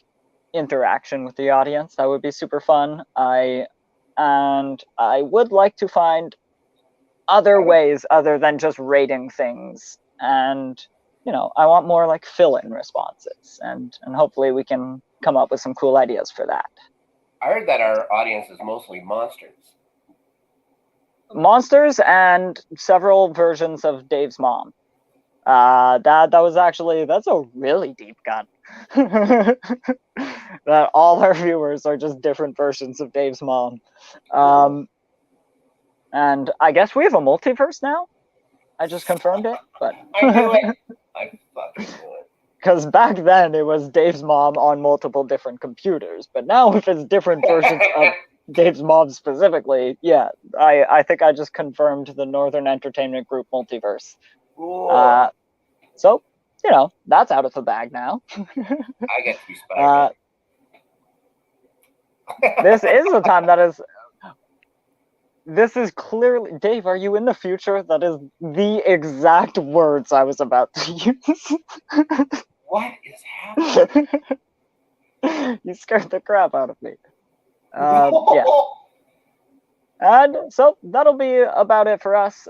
interaction with the audience. That would be super fun. I would like to find other ways other than just rating things, and I want more like fill-in responses, and hopefully we can come up with some cool ideas for that. I heard that our audience is mostly Monsters and several versions of Dave's mom. That was actually, that's a really deep cut. That all our viewers are just different versions of Dave's mom. And I guess we have a multiverse now. I just confirmed it, but I knew it. I fucking knew it. Because back then it was Dave's mom on multiple different computers, but now if it's different versions of Dave's mom specifically, yeah, I think I just confirmed the Northern Entertainment Group multiverse. So, that's out of the bag now. I get to be Spider-Man. This is a time that is... This is clearly... Dave, are you in the future? That is the exact words I was about to use. What is happening? You scared the crap out of me. Yeah. And so that'll be about it for us.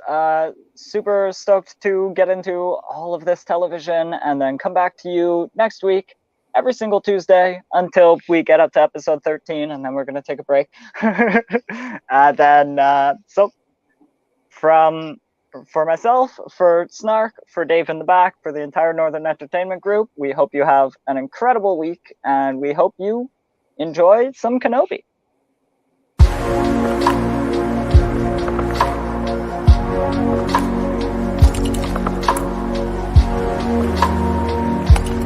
Super stoked to get into all of this television and then come back to you next week, every single Tuesday until we get up to episode 13, and then we're going to take a break. And then, so for myself, for Snark, for Dave in the back, for the entire Northern Entertainment Group, we hope you have an incredible week, and we hope you enjoy some Kenobi.